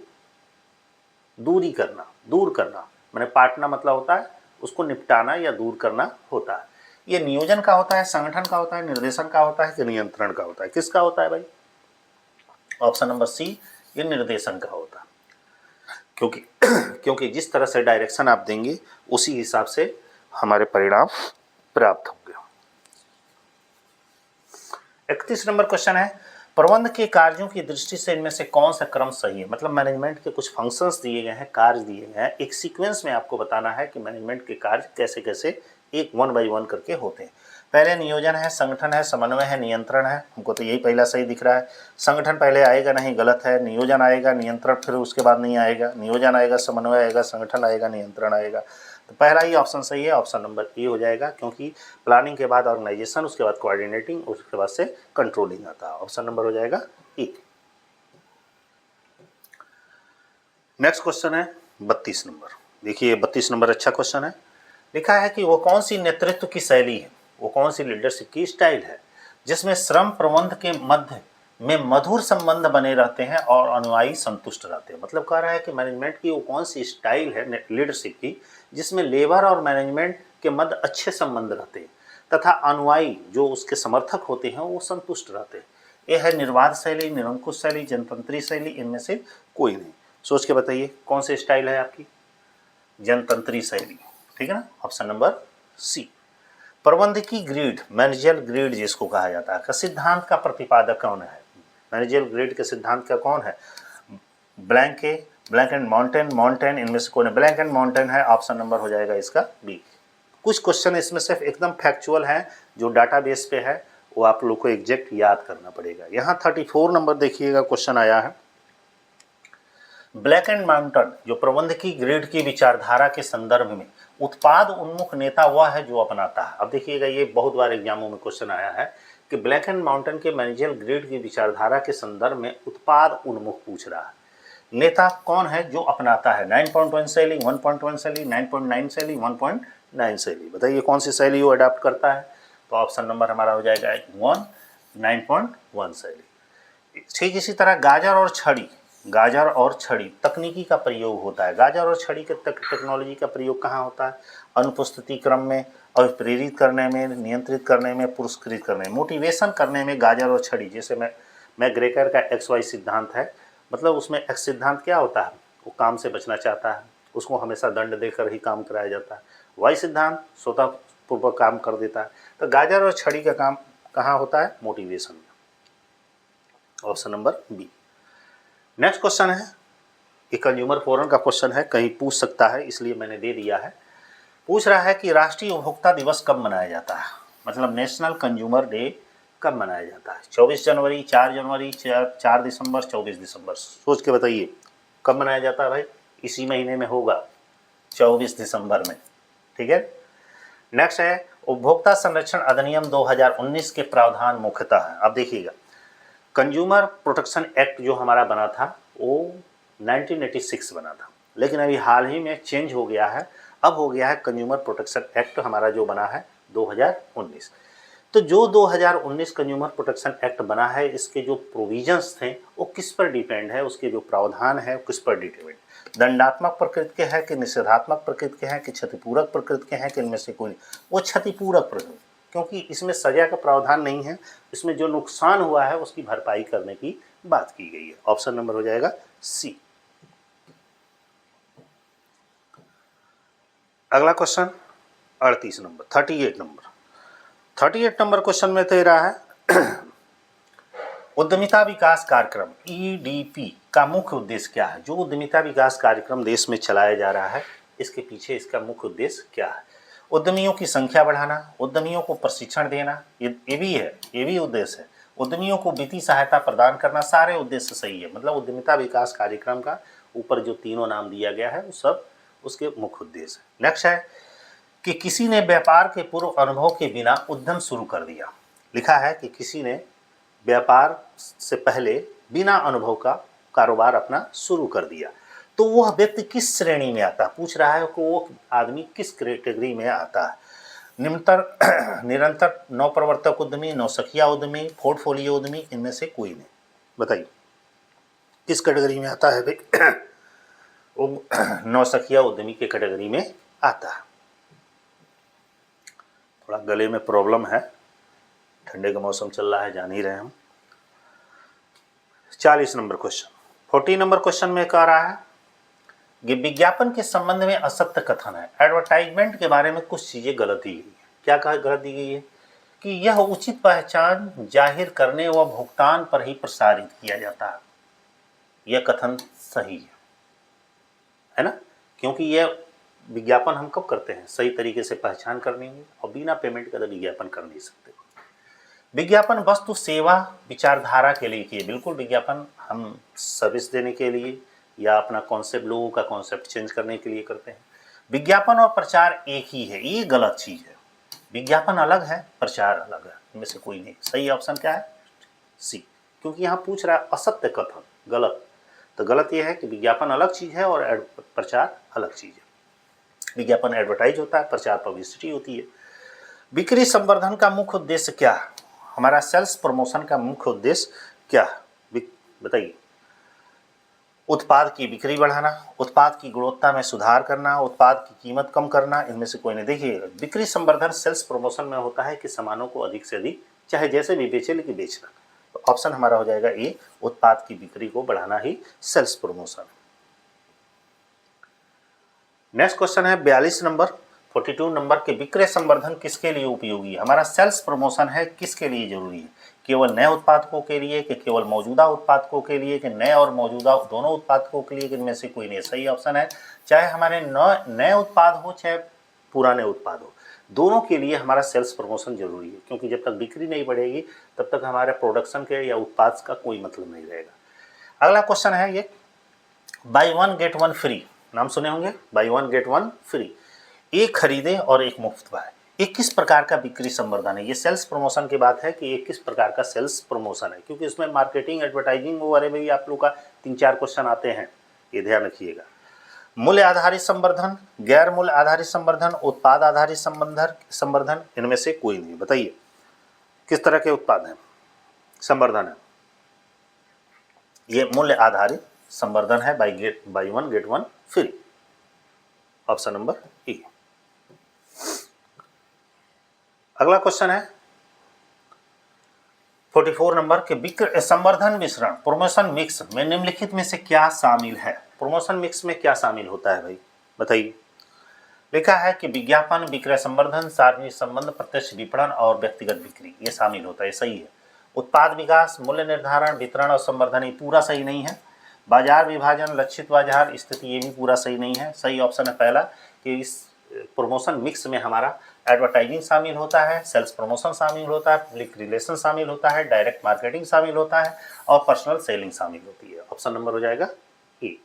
दूर करना माने पाटना मतलब होता है उसको निपटाना या दूर करना होता है। ये नियोजन का होता है, संगठन का होता है, निर्देशन का होता है कि नियंत्रण का होता है। किसका होता है भाई। ऑप्शन नंबर सी, ये निर्देशन का होता है। क्योंकि जिस तरह से डायरेक्शन आप देंगे उसी हिसाब से हमारे परिणाम प्राप्त होंगे। 31 नंबर क्वेश्चन है प्रबंध के कार्यों की दृष्टि से इनमें से कौन सा क्रम सही है। मतलब मैनेजमेंट के कुछ फंक्शंस दिए गए हैं, कार्य दिए गए हैं, एक सीक्वेंस में आपको बताना है कि मैनेजमेंट के कार्य कैसे कैसे एक 1 बाय 1 करके होते हैं। पहले नियोजन है, संगठन है, समन्वय है, नियंत्रण है। हमको तो यही पहला सही दिख रहा है। संगठन पहले आएगा नहीं, गलत है। नियोजन आएगा, नियंत्रण फिर उसके बाद नहीं आएगा। नियोजन आएगा, समन्वय आएगा, संगठन आएगा, नियंत्रण आएगा। तो पहला ही ऑप्शन सही है, ऑप्शन नंबर ए हो जाएगा। क्योंकि प्लानिंग के बाद ऑर्गेनाइजेशन, उसके बाद कोऑर्डिनेटिंग, उसके बाद से कंट्रोलिंग आता है। ऑप्शन नंबर हो जाएगा ए। नेक्स्ट क्वेश्चन है 32 नंबर। देखिए 32 नंबर अच्छा क्वेश्चन है। लिखा है कि वो कौन सी नेतृत्व की शैली है, वो कौन सी लीडरशिप की स्टाइल है जिसमें श्रम प्रबंध के मध्य में मधुर संबंध बने रहते हैं और अनुयायी संतुष्ट रहते हैं। मतलब कह रहा है कि मैनेजमेंट की वो कौन सी स्टाइल है लीडरशिप की जिसमें लेबर और मैनेजमेंट के मध्य अच्छे संबंध रहते हैं तथा अनुयायी जो उसके समर्थक होते हैं वो संतुष्ट रहते हैं। यह है निर्वाध शैली, निरंकुश शैली, जनतंत्री शैली, इनमें से कोई नहीं। सोच के बताइए कौन सी स्टाइल है आपकी। जनतंत्री शैली, ठीक है ना। Option number C. प्रबंधकीय ग्रिड, मैनेजरियल ग्रिड जिसको कहा जाता है, का सिद्धांत का प्रतिपादक कौन है। मैनेजरियल ग्रिड के सिद्धांत का कौन है। Blank A, blank and mountain, mountain, इनमें से कोई नहीं, ब्लैंक एंड माउंटेन है, ऑप्शन नंबर हो जाएगा इसका बी। कुछ क्वेश्चन इसमें सिर्फ एकदम फैक्चुअल हैं जो डाटाबेस पे है, वो आप लोग को एग्जैक्ट याद करना पड़ेगा। यहाँ 34 नंबर देखिएगा क्वेश्चन आया है, ब्लैक एंड माउंटेन जो प्रबंधकीय ग्रेड की विचारधारा के संदर्भ में उत्पाद उन्मुख नेता वह है जो अपनाता है। अब देखिएगा ये बहुत बार एग्जामों में क्वेश्चन आया है कि ब्लैक एंड माउंटेन के मैनेजरियल ग्रेड की विचारधारा के संदर्भ में उत्पाद उन्मुख पूछ रहा है, नेता कौन है जो अपनाता है, 9.1 शैली, 1.1 शैली, 9.9 शैली, 1.9 शैली, बताइए कौन सी शैली वो अडॉप्ट करता है। तो ऑप्शन नंबर हमारा हो जाएगा 1, 9.1 शैली। ठीक इसी तरह गाजर और छड़ी, गाजर और छड़ी तकनीकी का प्रयोग होता है। गाजर और छड़ी के टेक्नोलॉजी का प्रयोग कहाँ होता है, अनुपस्थिति क्रम में, और प्रेरित करने में, नियंत्रित करने में, पुरस्कृत करने में, मोटिवेशन करने में गाजर और छड़ी। जैसे मैकग्रेगर का XY सिद्धांत है, मतलब उसमें एक्स सिद्धांत क्या होता है, वो काम से बचना चाहता है, उसको हमेशा दंड देकर ही काम कराया जाता है। वाई सिद्धांत स्वतः पूर्वक काम कर देता है। तो गाजर और छड़ी का काम कहाँ होता है, मोटिवेशन में, option number B. Next question है, ये कंज्यूमर फोरम का क्वेश्चन है, कहीं पूछ सकता है इसलिए मैंने दे दिया है। पूछ रहा है कि राष्ट्रीय उपभोक्ता दिवस कब मनाया जाता है, मतलब नेशनल कंज्यूमर डे कब मनाया जाता है, 24 जनवरी, 4 जनवरी, 4 दिसंबर, 24 दिसंबर, सोच के बताइए कब मनाया जाता है भाई। इसी महीने में होगा, 24 दिसंबर में, ठीक है। नेक्स्ट है, उपभोक्ता संरक्षण अधिनियम 2019 के प्रावधान मुख्यतः है। अब देखिएगा, कंज्यूमर प्रोटेक्शन एक्ट जो हमारा बना था वो 1986 बना था, लेकिन अभी हाल ही में चेंज हो गया है, अब हो गया है कंज्यूमर प्रोटेक्शन एक्ट हमारा जो बना है 2019। तो जो 2019 कंज्यूमर प्रोटेक्शन एक्ट बना है, इसके जो प्रोविजंस थे वो किस पर डिपेंड है, उसके जो प्रावधान है किस पर डिपेंड, दंडात्मक प्रकृति के हैं कि निषेधात्मक प्रकृति के हैं कि क्षतिपूरक प्रकृति के हैं कि इनमें से कोई नहीं, वो क्षतिपूरक प्रकृति, क्योंकि इसमें सजा का प्रावधान नहीं है, इसमें जो नुकसान हुआ है उसकी भरपाई करने की बात की गई है। ऑप्शन नंबर हो जाएगा सी। अगला क्वेश्चन 38 नंबर, 38 नंबर क्वेश्चन में दे रहा है उद्यमिता विकास कार्यक्रम EDP का मुख्य उद्देश्य क्या है। जो उद्यमिता विकास कार्यक्रम देश में चलाया जा रहा है, इसके पीछे इसका मुख्य उद्देश्य क्या है। उद्यमियों की संख्या बढ़ाना, उद्यमियों को प्रशिक्षण देना, ये भी है, ये भी उद्देश्य है। उद्यमियों को वित्तीय सहायता प्रदान करना, सारे उद्देश्य सही है। मतलब उद्यमिता विकास कार्यक्रम का ऊपर जो तीनों नाम दिया गया है वो सब उसके मुख्य उद्देश्य है। नेक्स्ट है कि किसी ने व्यापार के पूर्व अनुभव के बिना उद्यम शुरू कर दिया। लिखा है कि किसी ने व्यापार से पहले बिना अनुभव का कारोबार अपना शुरू कर दिया, तो वह व्यक्ति किस श्रेणी में आता है। पूछ रहा है कि वो आदमी किस कैटेगरी में आता है। निरंतर नवप्रवर्तक उद्यमी, नौसखिया उद्यमी, पोर्टफोलियो उद्यमी, इनमें से कोई नहीं, बताइए किस कैटेगरी में आता है भाई। वो नौसखिया उद्यमी के कैटेगरी में आता है। थोड़ा गले में प्रॉब्लम है, ठंडे का मौसम चल रहा है, जान ही रहे हम। 40 नंबर क्वेश्चन, 40 नंबर क्वेश्चन में कह रहा है कि विज्ञापन के संबंध में असत्य कथन है। एडवर्टाइजमेंट के बारे में कुछ चीजें गलत दी गई है। क्या गलत दी गई है कि यह उचित पहचान जाहिर करने व भुगतान पर ही प्रसारित किया जाता है। यह कथन सही है ना, क्योंकि यह विज्ञापन हम कब करते हैं, सही तरीके से पहचान करनी है, और बिना पेमेंट का तो विज्ञापन कर नहीं सकते। विज्ञापन वस्तु सेवा विचारधारा के लिए किए, बिल्कुल विज्ञापन हम सर्विस देने के लिए या अपना कॉन्सेप्ट, लोगों का कॉन्सेप्ट चेंज करने के लिए करते हैं। विज्ञापन और प्रचार एक ही है, ये गलत चीज़ है। विज्ञापन अलग है, प्रचार अलग है, इनमें से कोई नहीं। सही ऑप्शन क्या है, सी, क्योंकि यहाँ पूछ रहा है असत्य कथन, गलत। तो गलत ये है कि विज्ञापन अलग चीज़ है और प्रचार अलग चीज़ है। विज्ञापन एडवर्टाइज होता है, प्रचार पब्लिसिटी होती है। बिक्री संवर्धन का मुख्य उद्देश्य क्या है, हमारा सेल्स प्रमोशन का मुख्य उद्देश्य क्या है, बताइए। उत्पाद की बिक्री बढ़ाना, उत्पाद की गुणवत्ता में सुधार करना, उत्पाद की कीमत कम करना, इनमें से कोई नहीं। देखिए बिक्री संवर्धन सेल्स प्रमोशन में होता है कि सामानों को अधिक से अधिक चाहे जैसे भी बेचे लेकिन बेचना। तो ऑप्शन हमारा हो जाएगा ए, उत्पाद की बिक्री को बढ़ाना ही सेल्स प्रमोशन। नेक्स्ट क्वेश्चन है 42 नंबर, 42 नंबर के विक्रय संवर्धन किसके लिए उपयोगी है? हमारा सेल्स प्रमोशन है किसके लिए जरूरी है? केवल नए उत्पादकों के लिए कि केवल मौजूदा उत्पादकों के लिए कि नए और मौजूदा दोनों उत्पादकों के लिए कि इनमें से कोई नहीं? सही ऑप्शन है चाहे हमारे नए उत्पाद हो चाहे पुराने उत्पाद हो, दोनों के लिए हमारा सेल्स प्रमोशन जरूरी है, क्योंकि जब तक बिक्री नहीं बढ़ेगी तब तक हमारे प्रोडक्शन के या उत्पाद का कोई मतलब नहीं रहेगा। अगला क्वेश्चन है ये, by one get one free, नाम सुने होंगे, by one get one free, एक खरीदे और एक मुफ्त पाए, ये किस प्रकार का बिक्री संवर्धन है? ये सेल्स प्रमोशन की बात है कि ये किस प्रकार का सेल्स प्रमोशन है, क्योंकि इसमें मार्केटिंग एडवर्टाइजिंग वो अरे भाई आप लोग का 3-4 क्वेश्चन आते हैं, ये ध्यान रखिएगा। मूल्य आधारित संवर्धन, गैर मूल्य आधारित संवर्धन, उत्पाद आधारित संवर्धन, इनमें से कोई नहीं। बताइए किस तरह के उत्पाद हैं, संवर्धन है? ये मूल्य आधारित संवर्धन है, by one get one free, option number A. अगला क्वेश्चन है 44 नंबर के संवर्धन मिश्रण प्रमोशन मिक्स में निम्नलिखित में से क्या शामिल है? प्रमोशन मिक्स में क्या शामिल होता है भाई, बताइए। लिखा है कि विज्ञापन, विक्रय संवर्धन, सार्वजनिक संबंध, प्रत्यक्ष विपणन और व्यक्तिगत बिक्री, ये शामिल होता है, सही है। उत्पाद विकास, मूल्य निर्धारण, वितरण और संवर्धन, ये पूरा सही नहीं है। बाजार विभाजन, लक्षित बाजार स्थिति, ये भी पूरा सही नहीं है। सही ऑप्शन है पहला कि इस प्रमोशन मिक्स में हमारा एडवर्टाइजिंग शामिल होता है, सेल्स प्रमोशन शामिल होता है, पब्लिक रिलेशन शामिल होता है, डायरेक्ट मार्केटिंग शामिल होता है और पर्सनल सेलिंग शामिल होती है। ऑप्शन नंबर हो जाएगा ए।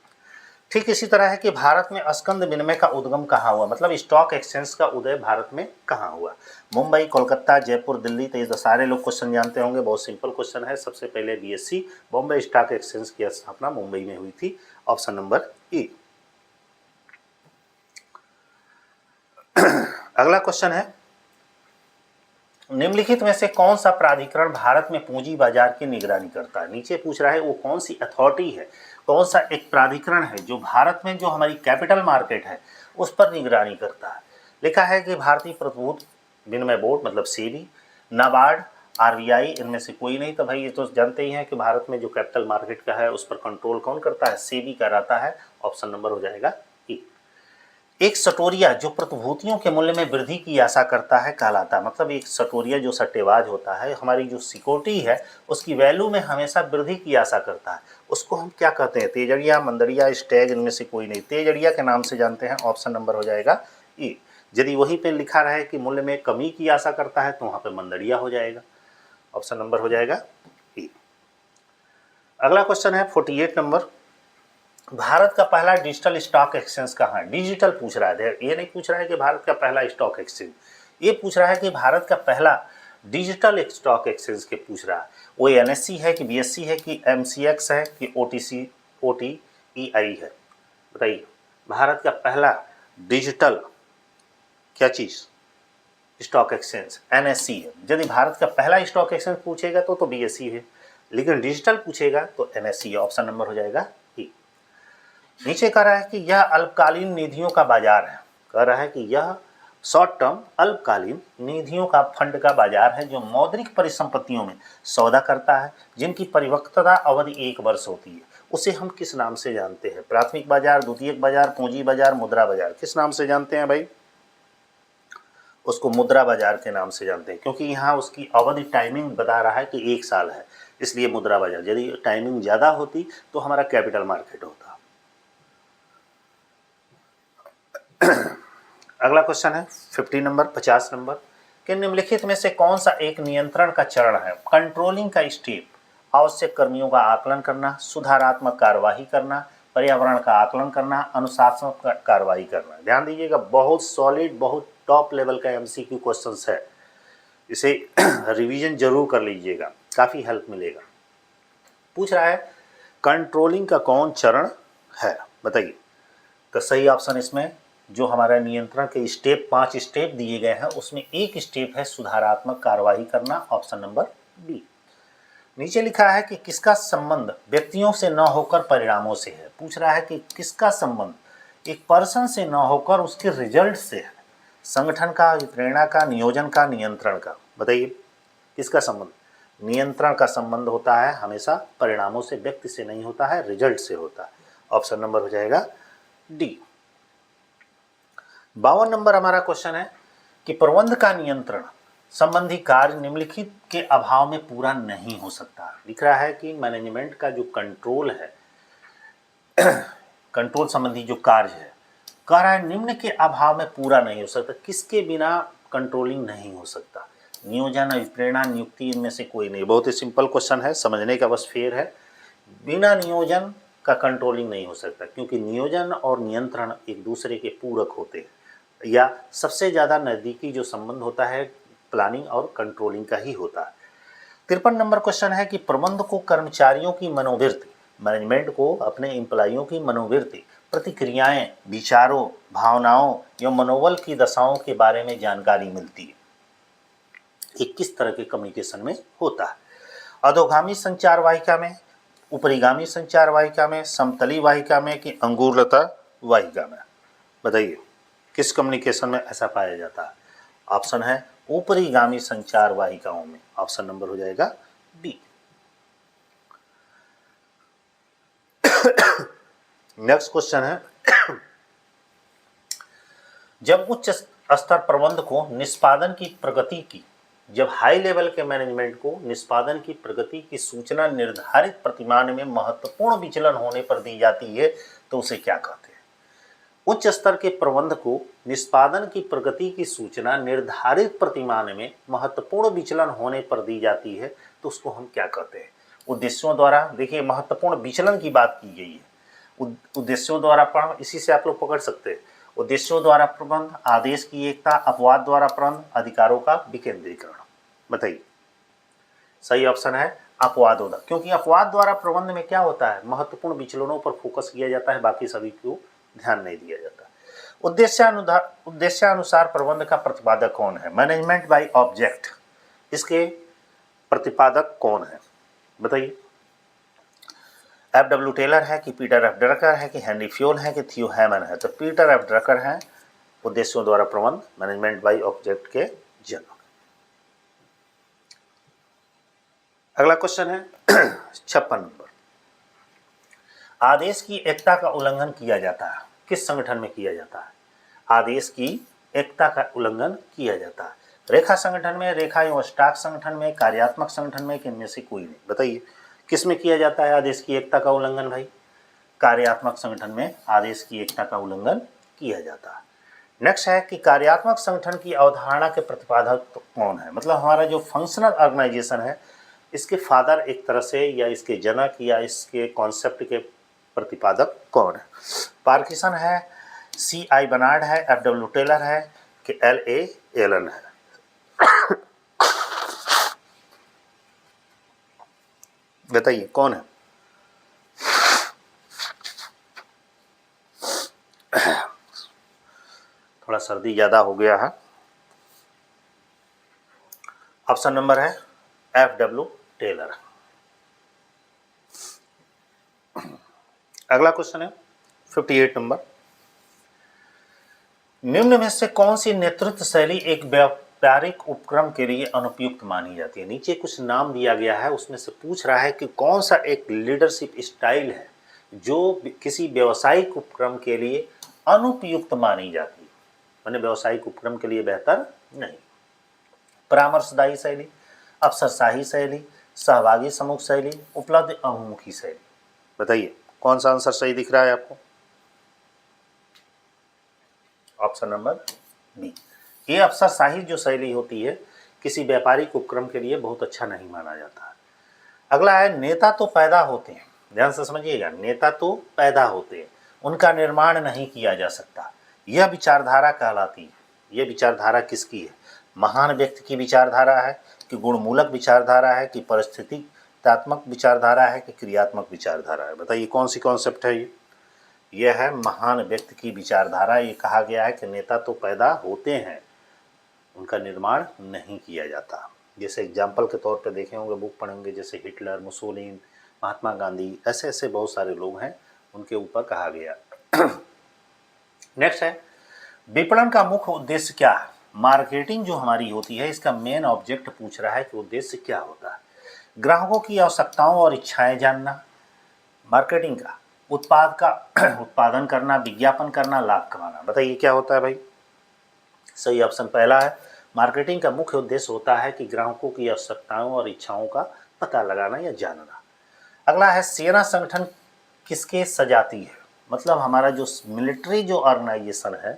ठीक इसी तरह है कि भारत में स्कंद विनिमय का उद्गम कहाँ हुआ, मतलब स्टॉक एक्सचेंज का उदय भारत में कहाँ हुआ? मुंबई, कोलकाता, जयपुर, दिल्ली। तो ये तो सारे लोग क्वेश्चन जानते होंगे, बहुत सिंपल क्वेश्चन है। सबसे पहले BSE बॉम्बे स्टॉक एक्सचेंज की स्थापना मुंबई में हुई थी, ऑप्शन नंबर ए। अगला क्वेश्चन है, निम्नलिखित में से कौन सा प्राधिकरण भारत में पूंजी बाजार की निगरानी करता है? नीचे पूछ रहा है वो कौन सी अथॉरिटी है, कौन सा एक प्राधिकरण है जो भारत में जो हमारी कैपिटल मार्केट है उस पर निगरानी करता है। लिखा है कि भारतीय प्रतिभूति विनिमय बोर्ड मतलब सेबी, नाबार्ड, RBI, इनमें से कोई नहीं। तो भाई ये तो जानते ही हैं कि भारत में जो कैपिटल मार्केट का है उस पर कंट्रोल कौन करता है? सेबी का रहता है, ऑप्शन नंबर हो जाएगा ए। एक सटोरिया जो प्रतिभूतियों के मूल्य में वृद्धि की आशा करता है कहलाता है, मतलब एक सटोरिया जो सट्टेबाज होता है, हमारी जो सिक्योरिटी है उसकी वैल्यू में हमेशा वृद्धि की आशा करता है, उसको हम क्या कहते हैं? तेजड़िया, मंदड़िया, स्टेज, इनमें से कोई नहीं। तेजड़िया के नाम से जानते हैं, ऑप्शन नंबर हो जाएगा ए। यदि वहीं पे लिखा रहे कि मूल्य में कमी की आशा करता है तो वहाँ पे मंदड़िया हो जाएगा, ऑप्शन नंबर हो जाएगा ए। अगला क्वेश्चन है 48 नंबर, भारत का पहला डिजिटल स्टॉक एक्सचेंज कहाँ है? डिजिटल पूछ रहा है, ये नहीं पूछ रहा है कि भारत का पहला स्टॉक एक्सचेंज, ये पूछ रहा है कि भारत का पहला डिजिटल स्टॉक एक्सचेंज के पूछ रहा है। वो NSE है कि BSE है कि MCX है कि OTEI है? बताइए, भारत का पहला डिजिटल क्या चीज़ स्टॉक एक्सचेंज NSE है। यदि भारत का पहला स्टॉक एक्सचेंज पूछेगा तो BSE है, लेकिन डिजिटल पूछेगा तो NSE है, ऑप्शन नंबर हो जाएगा ए। नीचे कह रहा है कि यह अल्पकालीन निधियों का बाजार है, कह रहा है कि यह शॉर्ट टर्म अल्पकालीन निधियों का फंड का बाजार है जो मौद्रिक परिसंपत्तियों में सौदा करता है जिनकी परिपक्वता अवधि 1 वर्ष होती है। उसे हम किस नाम से जानते हैं? प्राथमिक बाजार, द्वितीयक बाजार, पूंजी बाजार, मुद्रा बाजार, किस नाम से जानते हैं भाई? उसको मुद्रा बाजार के नाम से जानते हैं, क्योंकि यहाँ उसकी अवधि टाइमिंग बता रहा है कि 1 साल है, इसलिए मुद्रा बाजार। यदि टाइमिंग ज़्यादा होती तो हमारा कैपिटल मार्केट होता। अगला क्वेश्चन है 50 नंबर कि निम्नलिखित में से कौन सा एक नियंत्रण का चरण है? कंट्रोलिंग का स्टेप, आवश्यक कर्मियों का आकलन करना, सुधारात्मक कार्यवाही करना, पर्यावरण का आकलन करना, अनुशासनात्मक कार्रवाई करना। ध्यान दीजिएगा, बहुत सॉलिड, बहुत टॉप लेवल का MCQ क्वेश्चंस है, इसे रिवीजन जरूर कर लीजिएगा, काफ़ी हेल्प मिलेगा। पूछ रहा है कंट्रोलिंग का कौन चरण है, बताइए। तो सही ऑप्शन इसमें जो हमारा नियंत्रण के स्टेप 5 स्टेप दिए गए हैं उसमें एक स्टेप है सुधारात्मक कार्रवाई करना, ऑप्शन नंबर बी। नीचे लिखा है कि किसका संबंध व्यक्तियों से न होकर परिणामों से है। पूछ रहा है कि किसका संबंध एक पर्सन से न होकर उसके रिजल्ट से है, संगठन का, प्रेरणा का, नियोजन का, नियंत्रण का। बताइए किसका संबंध? नियंत्रण का संबंध होता है हमेशा परिणामों से, व्यक्ति से नहीं होता है, रिजल्ट से होता है, ऑप्शन नंबर हो जाएगा डी। 52 नंबर हमारा क्वेश्चन है कि प्रबंध का नियंत्रण संबंधी कार्य निम्नलिखित के अभाव में पूरा नहीं हो सकता। लिख रहा है कि मैनेजमेंट का जो कंट्रोल है, कंट्रोल संबंधी जो कार्य है, कह रहा है निम्न के अभाव में पूरा नहीं हो सकता। किसके बिना कंट्रोलिंग नहीं हो सकता? नियोजन, अभिप्रेरणा, नियुक्ति, इनमें से कोई नहीं। बहुत ही सिंपल क्वेश्चन है, समझने का बस फेर है। बिना नियोजन का कंट्रोलिंग नहीं हो सकता, क्योंकि नियोजन और नियंत्रण एक दूसरे के पूरक होते हैं, या सबसे ज़्यादा नज़दीकी जो संबंध होता है प्लानिंग और कंट्रोलिंग का ही होता है। 53 नंबर क्वेश्चन है कि प्रबंध को कर्मचारियों की मनोवृत्ति, मैनेजमेंट को अपने एम्प्लॉइयों की मनोवृत्ति, प्रतिक्रियाएं, विचारों, भावनाओं या मनोबल की दशाओं के बारे में जानकारी मिलती है। ये किस तरह के कम्युनिकेशन में होता है? अधोगामी संचार वाहिका में, ऊपरीगामी संचार वाहिका में, समतली वाहिका में कि अंगुरलता वाहिका में? बताइए किस कम्युनिकेशन में ऐसा पाया जाता है? ऑप्शन है ऊपरीगामी संचार वाहिकाओं में। ऑप्शन नंबर हो जाएगा बी। नेक्स्ट क्वेश्चन है, जब उच्च स्तर प्रबंध को निष्पादन की प्रगति की, जब हाई लेवल के मैनेजमेंट को निष्पादन की प्रगति की सूचना निर्धारित प्रतिमान में महत्वपूर्ण विचलन होने पर दी जाती है तो उसे क्या कहते हैं? उच्च स्तर के प्रबंध को निष्पादन की प्रगति की सूचना निर्धारित प्रतिमान में महत्वपूर्ण विचलन होने पर दी जाती है तो उसको हम क्या कहते हैं? उद्देश्यों द्वारा, देखिए महत्वपूर्ण विचलन की बात की गई है, उद्देश्यों द्वारा प्रबंध, इसी से आप लोग पकड़ सकते हैं। उद्देश्यों द्वारा प्रबंध, आदेश की एकता, अपवाद द्वारा प्रबंध, अधिकारों का विकेंद्रीकरण। बताइए सही ऑप्शन है अपवाद होगा, क्योंकि अपवाद द्वारा प्रबंध में क्या होता है, महत्वपूर्ण विचलनों पर फोकस किया जाता है, बाकी सभी को ध्यान नहीं दिया जाता। उद्देश्यानुसार प्रबंध का प्रतिपादक कौन है? मैनेजमेंट बाय ऑब्जेक्ट, इसके प्रतिपादक कौन है? बताइए। F.W. टेलर है कि पीटर एफ ड्रकर है कि हेनरी फ्योल है कि थियो हैमन है? तो पीटर एफ ड्रकर हैं उद्देश्यों द्वारा प्रबंध, मैनेजमेंट बाय ऑब्जेक्ट के जनक। अगला क्वेश्चन है 56 नंबर, आदेश की एकता का उल्लंघन किया जाता है, किस संगठन में किया जाता है? आदेश की एकता का उल्लंघन किया जाता है रेखा संगठन में, रेखा एवं स्टॉक संगठन में, कार्यात्मक संगठन में कि इनमें से कोई नहीं? बताइए किस में किया जाता है आदेश की एकता का उल्लंघन? भाई कार्यात्मक संगठन में आदेश की एकता का उल्लंघन किया जाता है। नेक्स्ट है कि कार्यात्मक संगठन की अवधारणा के प्रतिपादक तो कौन है? मतलब हमारा जो फंक्शनल ऑर्गेनाइजेशन है, इसके फादर एक तरह से, या इसके जनक, या इसके कॉन्सेप्ट के प्रतिपादक कौन है? पार्किसन है, C.I. बर्नार्ड है, F.W. टेलर है कि L.A. एलन है? बताइए कौन है? थोड़ा सर्दी ज़्यादा हो गया है। ऑप्शन नंबर है F.W. टेलर। अगला क्वेश्चन है 58 नंबर, निम्न में से कौन सी नेतृत्व शैली एक व्यापारिक उपक्रम के लिए अनुपयुक्त मानी जाती है? नीचे कुछ नाम दिया गया है, उसमें से पूछ रहा है कि कौन सा एक लीडरशिप स्टाइल है जो किसी व्यावसायिक उपक्रम के लिए अनुपयुक्त मानी जाती है, माने व्यावसायिक उपक्रम के लिए बेहतर नहीं। परामर्शदायी शैली, अफसरशाही शैली, सहभागी समूह शैली, उपलब्ध अभिमुखी शैली? बताइए कौन सा आंसर सही दिख रहा है आपको? Option number B. ये अफसरशाही जो शैली होती है किसी व्यापारिक उपक्रम के लिए बहुत अच्छा नहीं माना जाता है। अगला है नेता तो पैदा होते हैं, ध्यान से समझिएगा, नेता तो पैदा होते हैं, उनका निर्माण नहीं किया जा सकता। यह विचारधारा कहलाती है। यह विचारधारा किसकी है? महान व्यक्ति की विचारधारा है कि गुणमूलक विचारधारा है कि परिस्थितितात्मक विचारधारा है कि क्रियात्मक विचारधारा है? बताइए कौन सी कॉन्सेप्ट है ये? यह है महान व्यक्ति की विचारधारा। ये कहा गया है कि नेता तो पैदा होते हैं, उनका निर्माण नहीं किया जाता। जैसे एग्जाम्पल के तौर पे देखे होंगे, बुक पढ़ेंगे, जैसे हिटलर, मुसोलिन, महात्मा गांधी, ऐसे ऐसे बहुत सारे लोग हैं, उनके ऊपर कहा गया। नेक्स्ट है विपणन का मुख्य उद्देश्य क्या है? मार्केटिंग जो हमारी होती है इसका मेन ऑब्जेक्ट पूछ रहा है कि उद्देश्य क्या होता है। ग्राहकों की आवश्यकताओं और इच्छाएं जानना, मार्केटिंग का उत्पाद का उत्पादन करना, विज्ञापन करना, लाभ कमाना। बताइए क्या होता है भाई? सही ऑप्शन पहला है। मार्केटिंग का मुख्य उद्देश्य होता है कि ग्राहकों की आवश्यकताओं और इच्छाओं का पता लगाना या जानना। अगला है सेना संगठन किसके सजाती है, मतलब हमारा जो मिलिट्री जो ऑर्गेनाइजेशन है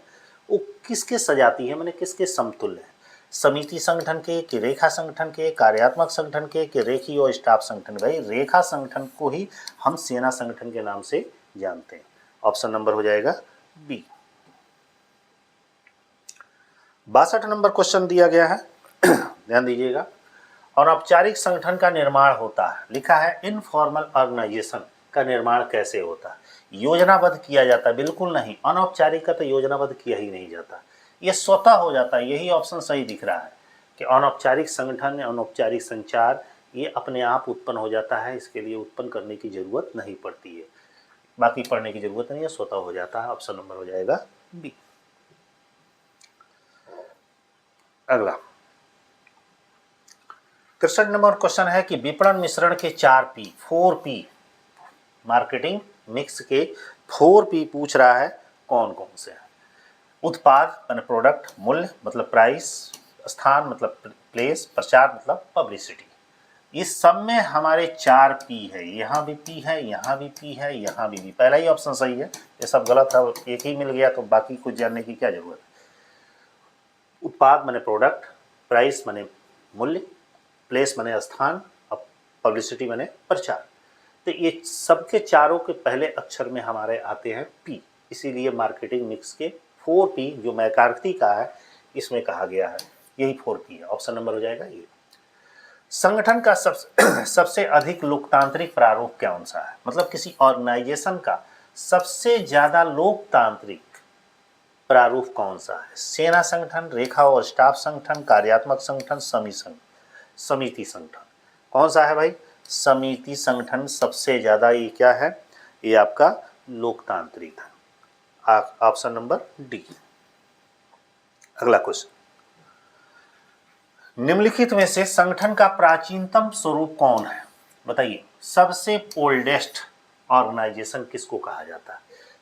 वो किसके सजाती है, मैंने किसके समतुल्य है। समिति संगठन के, कि रेखा संगठन के, कार्यात्मक संगठन के, कि रेखी और स्टाफ संगठन। भाई रेखा संगठन को ही हम सेना संगठन के नाम से जानते हैं। ऑप्शन नंबर हो जाएगा बी। 62 नंबर क्वेश्चन दिया गया है, ध्यान दीजिएगा। अनौपचारिक संगठन का निर्माण होता है, लिखा है इनफॉर्मल ऑर्गेनाइजेशन का निर्माण कैसे होता है। योजनाबद्ध किया जाता है, बिल्कुल नहीं। अनौपचारिक का तो योजनाबद्ध किया ही नहीं जाता, ये स्वतः हो जाता है। यही ऑप्शन सही दिख रहा है कि अनौपचारिक संगठन, अनौपचारिक संचार ये अपने आप उत्पन्न हो जाता है, इसके लिए उत्पन्न करने की जरूरत नहीं पड़ती है, बाकी पढ़ने की जरूरत नहीं है, स्वतः हो जाता है। ऑप्शन नंबर हो जाएगा बी। अगला 63 नंबर क्वेश्चन है कि विपणन मिश्रण के 4P मार्केटिंग मिक्स के 4P पूछ रहा है, कौन कौन से हैं। उत्पाद मतलब प्रोडक्ट, मूल्य मतलब प्राइस, स्थान मतलब प्लेस, प्रचार मतलब पब्लिसिटी। इस सब में हमारे 4P है, यहाँ भी P है, यहाँ भी P है, यहाँ भी P। पहला ही ऑप्शन सही है, ये सब गलत है। एक ही मिल गया तो बाकी कुछ जानने की क्या जरूरत है। उत्पाद माने प्रोडक्ट, प्राइस माने मूल्य, प्लेस माने स्थान, और पब्लिसिटी माने प्रचार। तो ये सबके चारों के पहले अक्षर में हमारे आते हैं P, इसीलिए मार्केटिंग मिक्स के 4P जो मैकार्थी का है इसमें कहा गया है, यही 4P है। ऑप्शन नंबर हो जाएगा ये। संगठन का सबसे अधिक लोकतांत्रिक प्रारूप कौन सा है, मतलब किसी ऑर्गेनाइजेशन का सबसे ज्यादा लोकतांत्रिक प्रारूप कौन सा है। सेना संगठन, रेखा और स्टाफ संगठन, कार्यात्मक संगठन, समिति संगठन। कौन सा है भाई, समिति संगठन सबसे ज्यादा ये क्या है, ये आपका लोकतांत्रिक है। Option number D. अगला क्वेश्चन, निम्नलिखित में से संगठन का प्राचीनतम स्वरूप कौन है, बताइए। सबसे ओल्डेस्ट ऑर्गेनाइजेशन किसको कहा जाता है।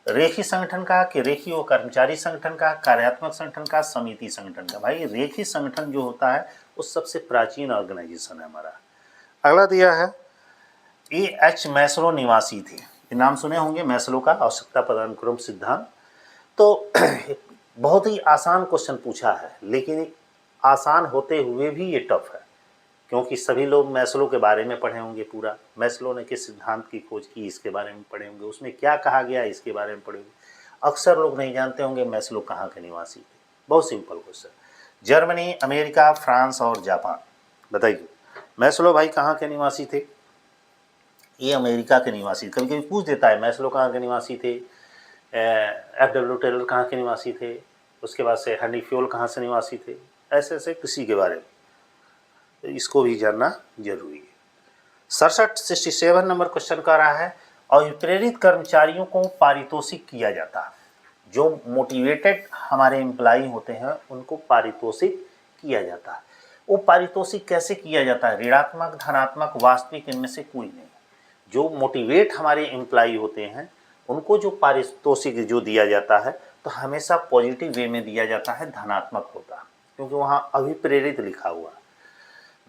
रेखी संगठन का, कि रेखी और कर्मचारी संगठन का, कार्यात्मक संगठन का, समिति संगठन का। भाई रेखी संगठन जो होता है वो सबसे प्राचीन ऑर्गेनाइजेशन है हमारा। अगला दिया है A.H. मैस्लो निवासी थे, ये नाम सुने होंगे, मैस्लो का आवश्यकता पदानुक्रम सिद्धांत। तो बहुत ही आसान क्वेश्चन पूछा है, लेकिन आसान होते हुए भी ये टफ है, क्योंकि सभी लोग मैस्लो के बारे में पढ़े होंगे। पूरा मैस्लो ने किस सिद्धांत की खोज की इसके बारे में पढ़े होंगे, उसमें क्या कहा गया इसके बारे में पढ़े होंगे। अक्सर लोग नहीं जानते होंगे मैस्लो कहाँ के निवासी थे। बहुत simple question, Germany, America, France और जापान। बताइए मैस्लो भाई कहाँ के निवासी थे। ये अमेरिका के निवासी। कभी कभी पूछ देता है मैस्लो कहाँ के निवासी थे, F.W. टेलर कहाँ के निवासी थे, उसके बाद से हेनरी फ्योल कहाँ से निवासी थे, ऐसे ऐसे किसी के बारे में, इसको भी जानना जरूरी है। 67 नंबर क्वेश्चन का रहा है, अभिप्रेरित कर्मचारियों को पारितोषिक किया जाता है। जो मोटिवेटेड हमारे एम्प्लॉई होते हैं उनको पारितोषिक किया जाता है। वो पारितोषिक कैसे किया जाता है, ऋणात्मक, धनात्मक, वास्तविक, इनमें से कोई नहीं। जो मोटिवेट हमारे एम्प्लॉई होते हैं उनको जो पारितोषिक जो दिया जाता है तो हमेशा पॉजिटिव वे में दिया जाता है, धनात्मक होता है, क्योंकि वहाँ अभिप्रेरित लिखा हुआ है।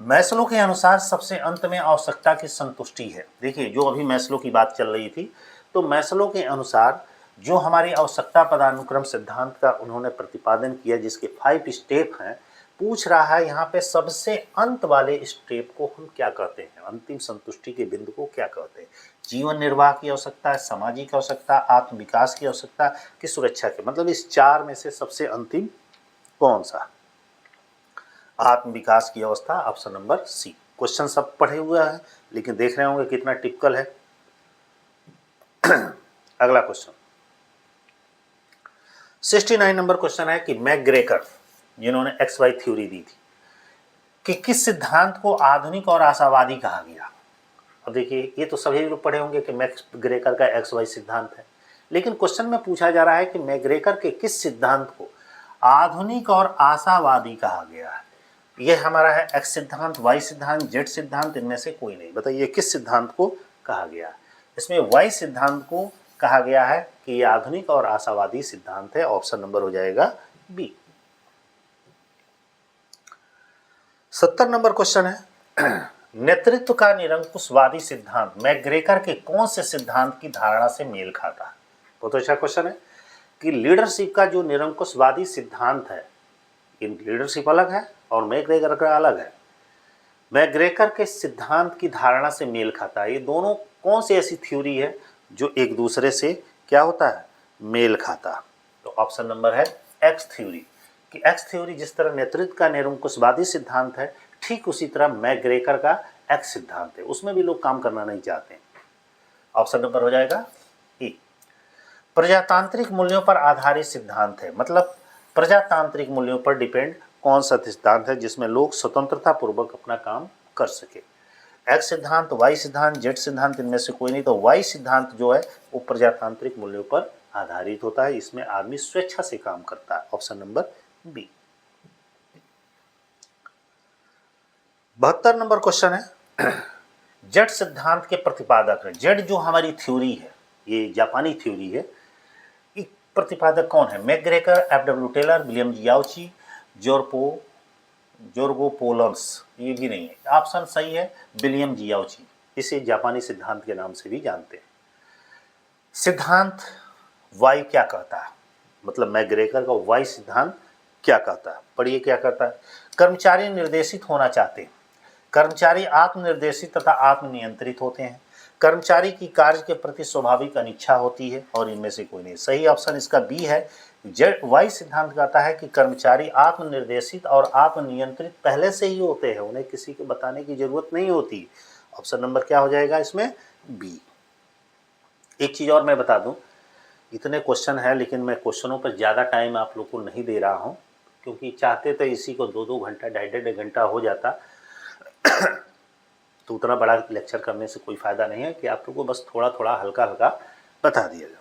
मैस्लो के अनुसार सबसे अंत में आवश्यकता की संतुष्टि है। देखिए जो अभी मैस्लो की बात चल रही थी, तो मैस्लो के अनुसार जो हमारी आवश्यकता पदानुक्रम सिद्धांत का उन्होंने प्रतिपादन किया, जिसके 5 स्टेप हैं, पूछ रहा है यहाँ पे सबसे अंत वाले स्टेप को हम क्या कहते हैं, अंतिम संतुष्टि के बिंदु को क्या कहते हैं। जीवन निर्वाह की आवश्यकता, सामाजिक आवश्यकता, आत्म विकास की आवश्यकता, की सुरक्षा के, मतलब इस 4 में से सबसे अंतिम कौन सा। आत्म विकास की अवस्था, ऑप्शन नंबर सी। क्वेश्चन सब पढ़े हुए हैं, लेकिन देख रहे होंगे कितना टिपिकल है। अगला क्वेश्चन 69 नंबर क्वेश्चन है कि मैकग्रेकर जिन्होंने XY थ्योरी दी थी, कि किस सिद्धांत को आधुनिक और आशावादी कहा गया। अब देखिए ये तो सभी लोग पढ़े होंगे कि मैकग्रेकर का XY सिद्धांत है, लेकिन क्वेश्चन में पूछा जा रहा है कि मैकग्रेकर के किस सिद्धांत को आधुनिक और आशावादी कहा गया है। ये हमारा है X सिद्धांत, Y सिद्धांत, Z सिद्धांत, इनमें से कोई नहीं। बताइए किस सिद्धांत को कहा गया है। इसमें Y सिद्धांत को कहा गया है कि ये आधुनिक और आशावादी सिद्धांत है। ऑप्शन नंबर हो जाएगा बी। 70 नंबर क्वेश्चन है नेतृत्व का निरंकुशवादी सिद्धांत मैकग्रेगर के कौन से सिद्धांत की धारणा से मेल खाता है। बहुत अच्छा क्वेश्चन है कि लीडरशिप का जो निरंकुशवादी सिद्धांत है, इन लीडरशिप अलग है और मैकग्रेगर का अलग है, मैकग्रेगर के सिद्धांत की धारणा से मेल खाता है। ये दोनों कौन सी ऐसी थ्योरी है जो एक दूसरे से क्या होता है, मेल खाता। तो ऑप्शन नंबर है एक्स थ्योरी, कि एक्स थ्योरी जिस तरह नेतृत्व का निरंकुशवादी सिद्धांत है, ठीक उसी तरह मैकग्रेगर का एक्स सिद्धांत है, उसमें भी लोग काम करना नहीं चाहते। ऑप्शन नंबर हो जाएगा ई। प्रजातांत्रिक मूल्यों पर आधारित सिद्धांत है, मतलब प्रजातांत्रिक मूल्यों पर डिपेंड कौन सा सिद्धांत है जिसमें लोग स्वतंत्रता पूर्वक अपना काम कर सके। एक्स सिद्धांत, वाई सिद्धांत, जेड सिद्धांत, इनमें से कोई नहीं। तो वाई सिद्धांत जो है वो प्रजातांत्रिक मूल्यों पर आधारित होता है, इसमें आदमी स्वेच्छा से काम करता है। Option number B. 72 नंबर क्वेश्चन है जेड सिद्धांत के प्रतिपादक है। जेड जो हमारी थ्योरी है, ये जापानी थ्योरी है, एक प्रतिपादक कौन है। McGregor, F.W.. टेलर, विलियम याओची, जोर्गो पोलर्स, ये भी नहीं है। ऑप्शन सही है विलियम याओची, इसे जापानी सिद्धांत के नाम से भी जानते हैं। सिद्धांत वाई क्या कहता है, मतलब मैकग्रेगर का वाई सिद्धांत क्या कहता है, पढ़िए क्या कहता है। कर्मचारी निर्देशित होना चाहते हैं, कर्मचारी आत्मनिर्देशित तथा आत्मनियंत्रित होते हैं, कर्मचारी की कार्य के प्रति स्वाभाविक अनिच्छा होती है, और इनमें से कोई नहीं। सही ऑप्शन इसका बी है। जेड वाई सिद्धांत कहता है कि कर्मचारी आत्मनिर्देशित और आत्मनियंत्रित पहले से ही होते हैं, उन्हें किसी को बताने की जरूरत नहीं होती। ऑप्शन नंबर क्या हो जाएगा इसमें, बी। एक चीज और मैं बता दूं, इतने क्वेश्चन है लेकिन मैं क्वेश्चनों पर ज़्यादा टाइम आप लोग को नहीं दे रहा हूं, क्योंकि चाहते तो इसी को 2-2 घंटा, 1.5 घंटा हो जाता तो उतना बड़ा लेक्चर करने से कोई फायदा नहीं है, कि आप लोग को बस थोड़ा थोड़ा हल्का हल्का बता दिया जाए।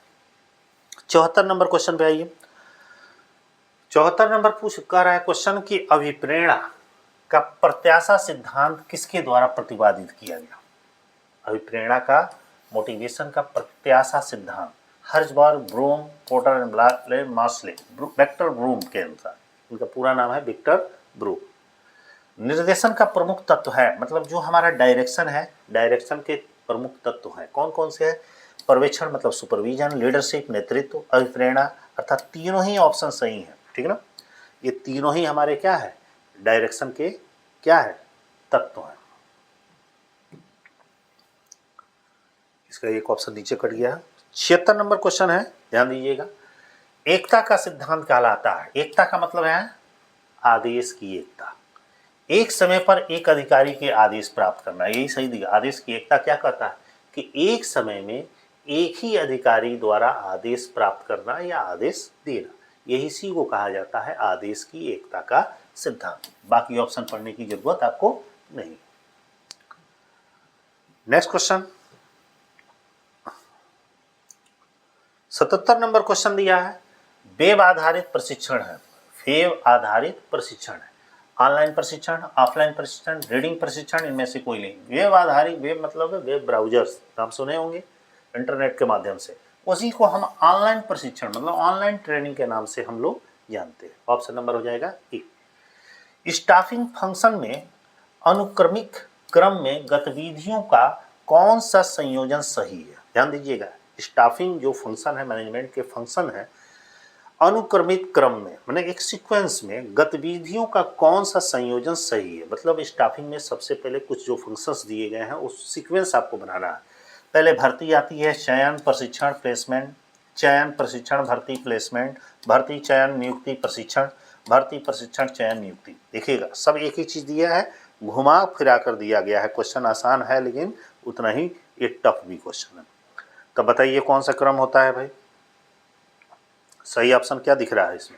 74 नंबर क्वेश्चन पे आइए। 74 नंबर कह रहा है क्वेश्चन की अभिप्रेरणा का प्रत्याशा सिद्धांत किसके द्वारा प्रतिपादित किया गया। अभिप्रेरणा का, मोटिवेशन का प्रत्याशा सिद्धांत Herzberg, Vroom, Porter and Maslow, Victor Vroom के अनुसार, इनका पूरा नाम है विक्टर ब्रूम। निर्देशन का प्रमुख तत्व है, मतलब जो हमारा डायरेक्शन है, डायरेक्शन के प्रमुख तत्व हैं कौन कौन से हैं। पर्यवेक्षण मतलब सुपरविजन, लीडरशिप अभिप्रेरणा, अर्थात तीनों ही ऑप्शन सही हैं, ठीक है ना। ये तीनों ही हमारे क्या है, डायरेक्शन के क्या है, तत्व हैं। इसका एक ऑप्शन नीचे कट गया है। 76 नंबर क्वेश्चन है, ध्यान दीजिएगा। एकता का सिद्धांत कहलाता है। एकता का मतलब है आदेश की एकता, एक समय पर एक अधिकारी के आदेश प्राप्त करना, यही सही दिया। आदेश की एकता क्या कहता है कि एक समय में एक ही अधिकारी द्वारा आदेश प्राप्त करना या आदेश देना, यही इसी को कहा जाता है आदेश की एकता का सिद्धांत। बाकी ऑप्शन पढ़ने की जरूरत आपको नहीं। नेक्स्ट क्वेश्चन 77 नंबर क्वेश्चन दिया है। वेब आधारित प्रशिक्षण है, वेब आधारित प्रशिक्षण है, ऑनलाइन प्रशिक्षण, ऑफलाइन प्रशिक्षण, रीडिंग प्रशिक्षण, इनमें से कोई नहीं। वेब आधारित, वेब मतलब है वेब ब्राउजर्स, नाम सुने होंगे, इंटरनेट के माध्यम से, उसी को हम ऑनलाइन प्रशिक्षण मतलब ऑनलाइन ट्रेनिंग के नाम से हम लोग जानते हैं। ऑप्शन नंबर हो जाएगा ए। स्टाफिंग फंक्शन में अनुक्रमिक क्रम में गतिविधियों का कौन सा संयोजन सही है। ध्यान दीजिएगा, स्टाफिंग जो फंक्शन है, मैनेजमेंट के फंक्शन है, अनुक्रमित क्रम में माने एक सीक्वेंस में गतिविधियों का कौन सा संयोजन सही है। मतलब स्टाफिंग में सबसे पहले कुछ जो फंक्शंस दिए गए हैं उस सीक्वेंस आपको बनाना है। पहले भर्ती आती है, चयन, प्रशिक्षण, प्लेसमेंट, चयन, प्रशिक्षण, भर्ती, प्लेसमेंट, भर्ती, चयन, नियुक्ति, प्रशिक्षण, भर्ती, प्रशिक्षण, चयन, नियुक्ति। देखिएगा सब एक ही चीज़ दिया है, घुमा फिरा कर दिया गया है। क्वेश्चन आसान है लेकिन उतना ही एक टफ भी क्वेश्चन है। तो बताइए कौन सा क्रम होता है भाई। सही ऑप्शन क्या दिख रहा है इसमें,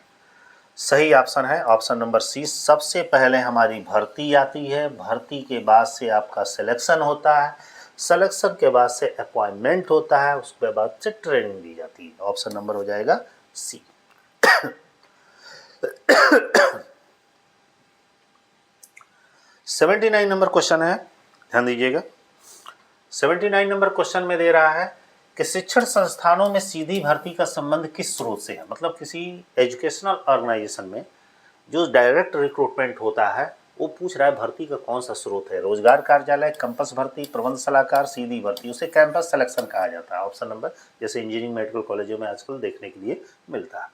सही ऑप्शन है ऑप्शन नंबर सी। सबसे पहले हमारी भर्ती आती है, भर्ती के बाद से आपका सिलेक्शन होता है, सिलेक्शन के बाद से अपॉइंटमेंट होता है, उसके बाद से ट्रेनिंग दी जाती है। ऑप्शन नंबर हो जाएगा सी। 79 नंबर क्वेश्चन है, ध्यान दीजिएगा। 79 नंबर क्वेश्चन में दे रहा है कि शिक्षण संस्थानों में सीधी भर्ती का संबंध किस स्रोत से है। मतलब किसी एजुकेशनल ऑर्गेनाइजेशन में जो डायरेक्ट रिक्रूटमेंट होता है वो पूछ रहा है भर्ती का कौन सा स्रोत है, रोजगार कार्यालय, कैंपस भर्ती, प्रबंध सलाहकार, सीधी भर्ती, उसे कैंपस सिलेक्शन कहा जाता है। ऑप्शन नंबर, जैसे इंजीनियरिंग मेडिकल कॉलेजों में आजकल देखने के लिए मिलता है।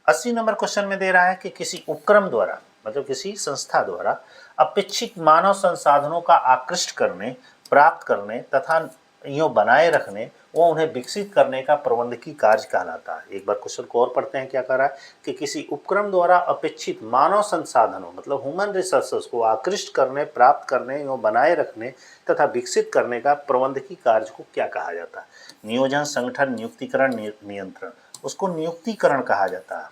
80 नंबर क्वेश्चन में दे रहा है कि किसी उपक्रम द्वारा, मतलब किसी संस्था द्वारा अपेक्षित मानव संसाधनों का आकृष्ट करने, प्राप्त करने तथा यूँ बनाए रखने व उन्हें विकसित करने का प्रबंधकीय कार्य कहलाता है। एक बार क्वेश्चन को और पढ़ते हैं, क्या कह रहा है कि किसी उपक्रम द्वारा अपेक्षित मानव संसाधनों, मतलब ह्यूमन रिसोर्सेस को आकृष्ट करने, प्राप्त करने एवं बनाए रखने तथा विकसित करने का प्रबंधकीय कार्य को क्या कहा जाता है? नियोजन, संगठन, नियुक्तिकरण, नियंत्रण, उसको नियुक्तिकरण कहा जाता है,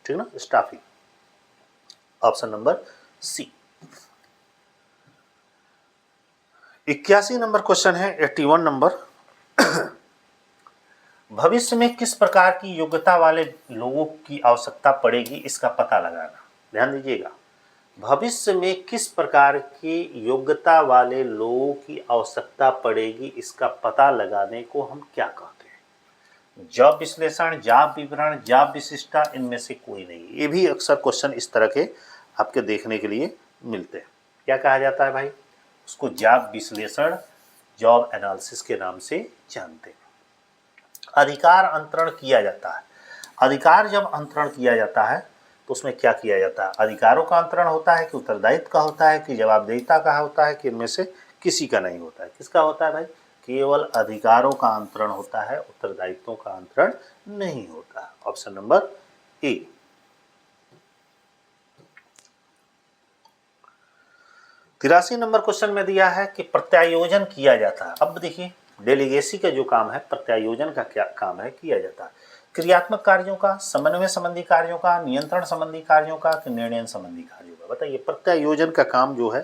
ठीक ना, स्टाफिंग। Option number C. 81 नंबर क्वेश्चन है, 81 नंबर, भविष्य में किस प्रकार की योग्यता वाले लोगों की आवश्यकता पड़ेगी, इसका पता लगाना। ध्यान दीजिएगा, भविष्य में किस प्रकार की योग्यता वाले लोगों की आवश्यकता पड़ेगी, इसका पता लगाने को हम क्या कहते हैं? जॉब विश्लेषण, जॉब विवरण, जॉब विशिष्टता, इनमें से कोई नहीं। ये भी अक्सर क्वेश्चन इस तरह के आपके देखने के लिए मिलते हैं। क्या कहा जाता है भाई? उसको जॉब विश्लेषण, जॉब एनालिसिस के नाम से जानते हैं। अधिकार अंतरण किया जाता है। अधिकार जब अंतरण किया जाता है तो उसमें क्या किया जाता है? अधिकारों का अंतरण होता है कि उत्तरदायित्व का होता है कि जवाबदेहिता का होता है कि इनमें से किसी का नहीं होता है? किसका होता है भाई? केवल अधिकारों का अंतरण होता है, उत्तरदायित्वों का अंतरण नहीं होता। Option number A. 83 number question में दिया है कि प्रत्यायोजन किया जाता है। अब देखिए, डेलीगेसी का जो काम है, प्रत्यायोजन का क्या काम है, किया जाता है। क्रियात्मक कार्यों का, समन्वय संबंधी कार्यों का, नियंत्रण संबंधी कार्यों का, कि निर्णय संबंधी कार्यों का? बताइए, प्रत्यायोजन का काम जो है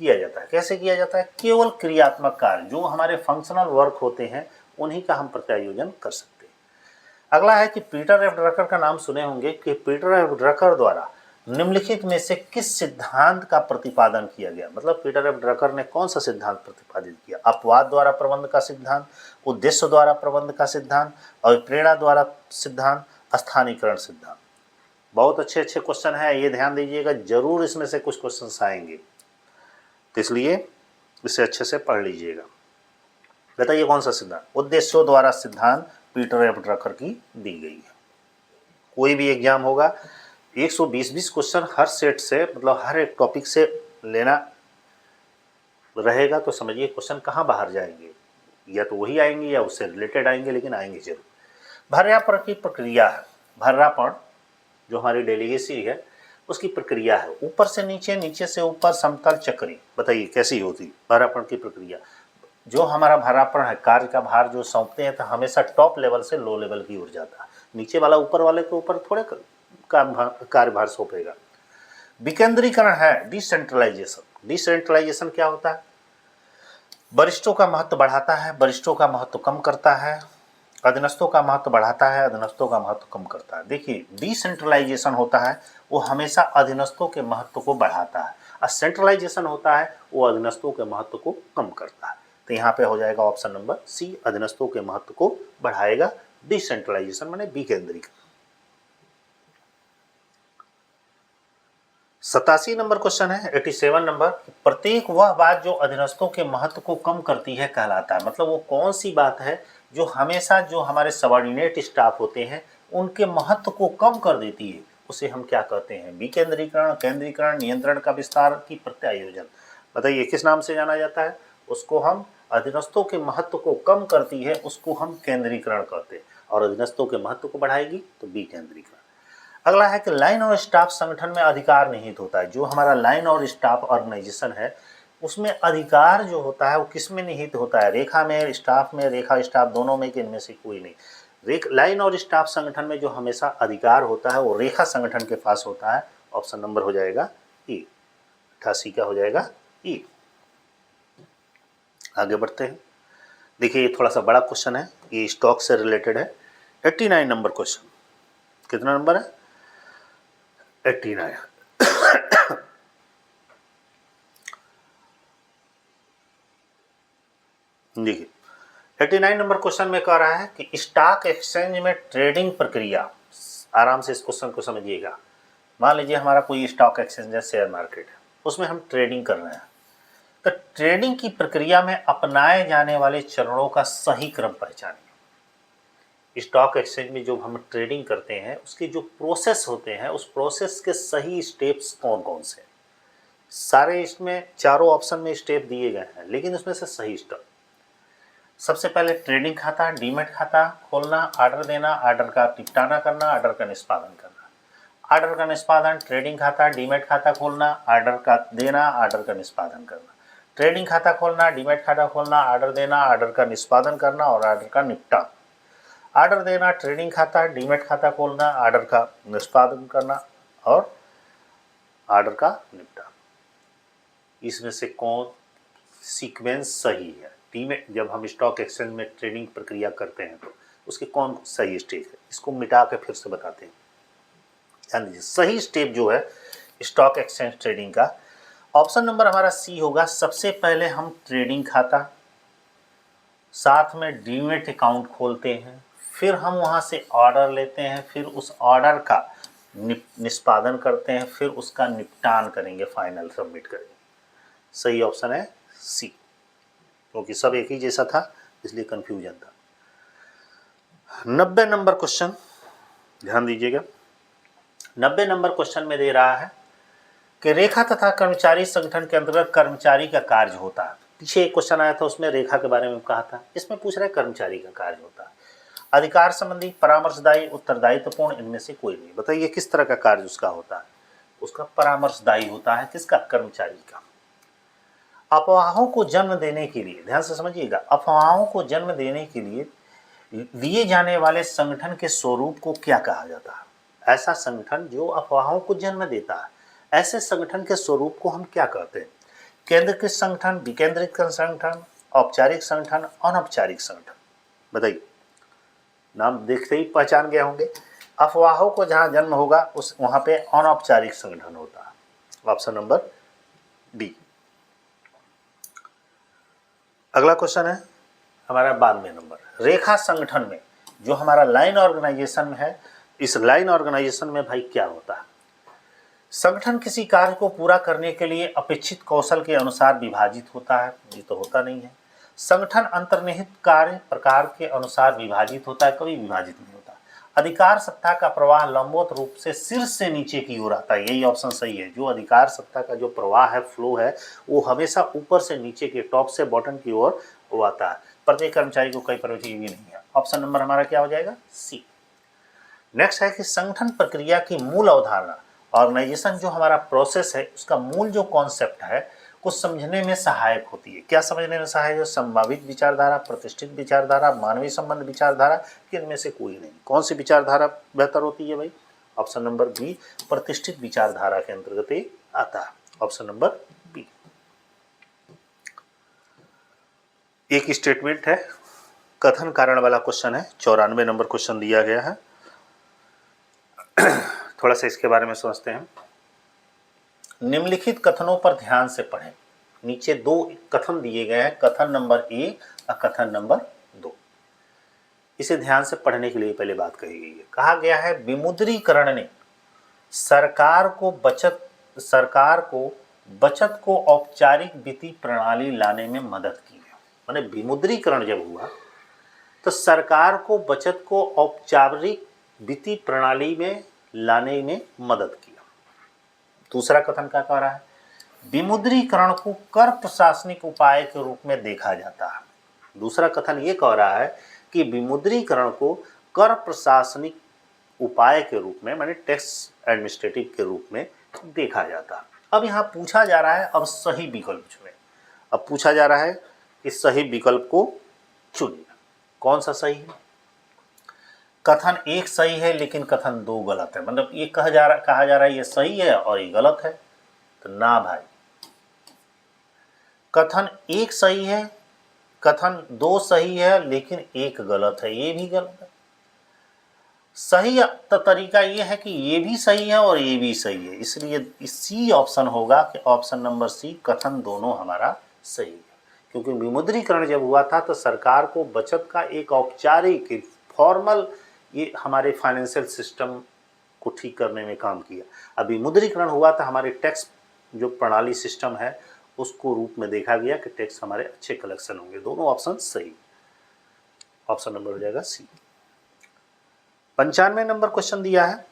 किया जाता है। कैसे किया जाता है? केवल क्रियात्मक कार्य जो हमारे फंक्शनल वर्क होते हैं उन्हीं का हम प्रत्यायोजन कर सकते हैं। अगला है कि पीटर एफ ड्रकर का नाम सुने होंगे कि पीटर एफ ड्रकर द्वारा निम्नलिखित में से किस सिद्धांत का प्रतिपादन किया गया? मतलब पीटर एफ ड्रकर ने कौन सा सिद्धांत प्रतिपादित किया? अपवाद द्वारा प्रबंध का सिद्धांत, उद्देश्य द्वारा प्रबंध का सिद्धांत, और प्रेरणा द्वारा सिद्धांत, स्थानीयकरण सिद्धांत। बहुत अच्छे अच्छे क्वेश्चन है, ये ध्यान दीजिएगा, जरूर इसमें से कुछ क्वेश्चन आएंगे, तो इसलिए इसे अच्छे से पढ़ लीजिएगा। बताइए कौन सा सिद्धांत? उद्देश्यों द्वारा सिद्धांत पीटर एफ ड्रकर की दी गई है। कोई भी एग्जाम होगा, 120 क्वेश्चन हर सेट से, मतलब हर एक टॉपिक से लेना रहेगा, तो समझिए क्वेश्चन कहाँ बाहर जाएंगे, या तो वही आएंगे या उससे रिलेटेड आएंगे, लेकिन आएंगे जरूर। भर्रापण की प्रक्रिया है। भर्रापण जो हमारी डेलीगेसी है उसकी प्रक्रिया है, ऊपर से नीचे, नीचे से ऊपर, समतल चक्री। बताइए कैसी होती भर्रापण की प्रक्रिया? जो हमारा भर्रापण है, कार्य का भार जो सौंपते हैं, तो हमेशा टॉप लेवल से लो लेवल की ओर जाता है। नीचे वाला ऊपर वाले के ऊपर थोड़े कार्यभार सौंपेगा। विकेंद्रीकरण है, डिसेंट्रलाइजेशन। डिसेंट्रलाइजेशन क्या होता है? वरिष्ठों का महत्व बढ़ाता है, वरिष्ठों का महत्व कम करता है। अधीनस्थों का महत्व बढ़ाता है, अधीनस्थों का महत्व कम करता है। देखिए, डिसेंट्रलाइजेशन होता है वो हमेशा अधीनस्थों के महत्व को बढ़ाता है, और सेंट्रलाइजेशन होता है वो अधीनस्थों के महत्व को कम करता है। तो यहाँ पे हो जाएगा ऑप्शन नंबर सी, अधीनस्थों के महत्व को बढ़ाएगा डिसेंट्रलाइजेशन, माने विकेंद्रीकरण। 87 नंबर क्वेश्चन है, 87 नंबर, प्रत्येक वह बात जो अधीनस्थों के महत्व को कम करती है कहलाता है। मतलब वो कौन सी बात है जो हमेशा जो हमारे सबऑर्डिनेट स्टाफ होते हैं उनके महत्व को कम कर देती है, उसे हम क्या कहते हैं? विकेंद्रीकरण, केंद्रीकरण, नियंत्रण का विस्तार की प्रत्यायोजन। बताइए किस नाम से जाना जाता है? उसको हम, अधीनस्थों के महत्व को कम करती है उसको हम केंद्रीकरण कहते हैं, और अधीनस्थों के महत्व को बढ़ाएगी तो विकेंद्रीकरण। अगला है कि लाइन और स्टाफ संगठन में अधिकार निहित होता है। जो हमारा लाइन और स्टाफ ऑर्गेनाइजेशन है उसमें अधिकार जो होता है वो किस में निहित होता है? रेखा में, स्टाफ में, रेखा स्टाफ दोनों में, कि इनमें से कोई नहीं? लाइन और स्टाफ संगठन में जो हमेशा अधिकार होता है वो रेखा संगठन के पास होता है। ऑप्शन नंबर हो जाएगा ई, 88 का हो जाएगा ई। आगे बढ़ते हैं। देखिए ये थोड़ा सा बड़ा क्वेश्चन है, ये स्टॉक से रिलेटेड है। 89 नंबर क्वेश्चन, कितना नंबर है? 89। देखिए 89 नंबर क्वेश्चन में कह रहा है कि स्टॉक एक्सचेंज में ट्रेडिंग प्रक्रिया, आराम से इस क्वेश्चन को समझिएगा, मान लीजिए हमारा कोई स्टॉक एक्सचेंज है, शेयर मार्केट है, उसमें हम ट्रेडिंग कर रहे हैं। तो ट्रेडिंग की प्रक्रिया में अपनाए जाने वाले चरणों का सही क्रम पहचानिए। स्टॉक एक्सचेंज में जो हम ट्रेडिंग करते हैं उसके जो प्रोसेस होते हैं, उस प्रोसेस के सही स्टेप्स कौन कौन से हैं। सारे इसमें चारों ऑप्शन में स्टेप दिए गए हैं, लेकिन उसमें से सही स्टेप, सबसे पहले ट्रेडिंग खाता, डीमैट खाता खोलना, ऑर्डर देना, ऑर्डर का निपटाना करना, ऑर्डर का निष्पादन करना। ऑर्डर का निष्पादन, ट्रेडिंग खाता, डीमैट खाता खोलना, ऑर्डर का देना, ऑर्डर का निष्पादन करना। ट्रेडिंग खाता खोलना, डीमैट खाता खोलना, ऑर्डर देना, ऑर्डर का निष्पादन करना और ऑर्डर का निपटान। ऑर्डर देना, ट्रेडिंग खाता, डीमैट खाता खोलना, ऑर्डर का निष्पादन करना और ऑर्डर का निपटान। इसमें से कौन सीक्वेंस सही है? डीमैट जब हम स्टॉक एक्सचेंज में ट्रेडिंग प्रक्रिया करते हैं तो उसके कौन सही स्टेज है, इसको मिटा के फिर से बताते हैं। ध्यान दीजिए, सही स्टेप जो है स्टॉक एक्सचेंज ट्रेडिंग का, ऑप्शन नंबर हमारा सी होगा। सबसे पहले हम ट्रेडिंग खाता, साथ में डीमैट अकाउंट खोलते हैं, फिर हम वहाँ से ऑर्डर लेते हैं, फिर उस ऑर्डर का निष्पादन करते हैं, फिर उसका निपटान करेंगे, फाइनल सबमिट करेंगे। सही ऑप्शन है सी, क्योंकि सब एक ही जैसा था इसलिए कंफ्यूजन था। 90 नंबर क्वेश्चन ध्यान दीजिएगा। 90 नंबर क्वेश्चन में दे रहा है कि रेखा तथा कर्मचारी संगठन के अंतर्गत कर्मचारी का कार्य होता है। पीछे एक क्वेश्चन आया था उसमें रेखा के बारे में कहा था, इसमें पूछ रहा है कर्मचारी का कार्य होता है। अधिकार संबंधी, परामर्शदायी, उत्तरदायित्वपूर्ण, इनमें से कोई नहीं। बताइए किस तरह का कार्य उसका होता है? उसका परामर्शदायी होता है। किसका? कर्मचारी का। अफवाहों को जन्म देने के लिए, ध्यान से समझिएगा, अफवाहों को जन्म देने के लिए दिए जाने वाले संगठन के स्वरूप को क्या कहा जाता है? ऐसा संगठन जो अफवाहों को जन्म देता है, ऐसे संगठन के स्वरूप को हम क्या कहते हैं? केंद्रीकृत संगठन, विकेंद्रीकृत संगठन, औपचारिक संगठन, अनौपचारिक संगठन। बताइए, नाम देखते ही पहचान गए होंगे। अफवाहों को जहां जन्म होगा उस वहां पे अनौपचारिक संगठन होता है। Option number D. अगला क्वेश्चन है हमारा 92 नंबर। रेखा संगठन में जो हमारा लाइन ऑर्गेनाइजेशन में है, इस लाइन ऑर्गेनाइजेशन में भाई क्या होता है? संगठन किसी कार्य को पूरा करने के लिए अपेक्षित कौशल के अनुसार विभाजित होता है। ये तो होता नहीं है। संगठन अंतर्निहित कार्य प्रकार के अनुसार विभाजित होता है, कभी विभाजित नहीं होता। अधिकार सत्ता का प्रवाह लंबवत रूप से शीर्ष से नीचे की ओर आता है। यही ऑप्शन सही है। जो अधिकार सत्ता का जो प्रवाह है, फ्लो है, वो हमेशा ऊपर से नीचे के, टॉप से बॉटम की ओर वो आता है। प्रत्येक कर्मचारी को कई प्रवृत्ति भी नहीं है। ऑप्शन नंबर हमारा क्या हो जाएगा? सी। नेक्स्ट है कि संगठन प्रक्रिया की मूल अवधारणा, ऑर्गेनाइजेशन जो हमारा प्रोसेस है उसका मूल जो कॉन्सेप्ट है को समझने में सहायक होती है। क्या समझने में सहायक है? संभावित विचारधारा, प्रतिष्ठित विचारधारा, मानवीय संबंध विचारधारा, कि इनमें से कोई नहीं। कौन सी विचारधारा बेहतर होती है भाई? ऑप्शन नंबर बी, प्रतिष्ठित विचारधारा के अंतर्गत ही आता है। Option number B. एक स्टेटमेंट है, कथन कारण वाला क्वेश्चन है। 94 नंबर क्वेश्चन दिया गया है। थोड़ा सा इसके बारे में समझते हैं। निम्नलिखित कथनों पर ध्यान से पढ़ें। नीचे दो कथन दिए गए हैं, कथन नंबर ए और कथन नंबर 2। इसे ध्यान से पढ़ने के लिए पहले बात कही गई है। कहा गया है विमुद्रीकरण ने सरकार को बचत को औपचारिक वित्तीय प्रणाली लाने में मदद की है। माने विमुद्रीकरण जब हुआ तो सरकार को बचत को औपचारिक वित्तीय प्रणाली में लाने में मदद किया। दूसरा कथन क्या कह रहा है? विमुद्रीकरण को कर प्रशासनिक उपाय के रूप में देखा जाता है। दूसरा कथन ये कह रहा है कि विमुद्रीकरण को कर प्रशासनिक उपाय के रूप में, माने टैक्स एडमिनिस्ट्रेटिव के रूप में देखा जाता है। अब यहाँ पूछा जा रहा है, अब सही विकल्प चुने। अब पूछा जा रहा है कि सही विकल्प को चुनिए। कौन सा सही है? कथन एक सही है लेकिन कथन 2 गलत है। मतलब ये कहा जा रहा है ये सही है और ये गलत है, तो ना भाई। कथन 1 सही है, कथन 2 सही है लेकिन 1 गलत है, ये भी गलत है। सही तरीका ये है कि ये भी सही है और ये भी सही है, इसलिए सी ऑप्शन होगा कि ऑप्शन नंबर सी, कथन दोनों हमारा सही है। क्योंकि विमुद्रीकरण जब हुआ था तो सरकार को बचत का एक औपचारिक फॉर्मल, ये हमारे फाइनेंशियल सिस्टम को ठीक करने में काम किया। अब विमुद्रीकरण हुआ था, हमारे टैक्स जो प्रणाली सिस्टम है उसको रूप में देखा गया कि टैक्स हमारे अच्छे कलेक्शन होंगे। दोनों ऑप्शन सही, ऑप्शन नंबर हो जाएगा सी। 95 नंबर क्वेश्चन दिया है,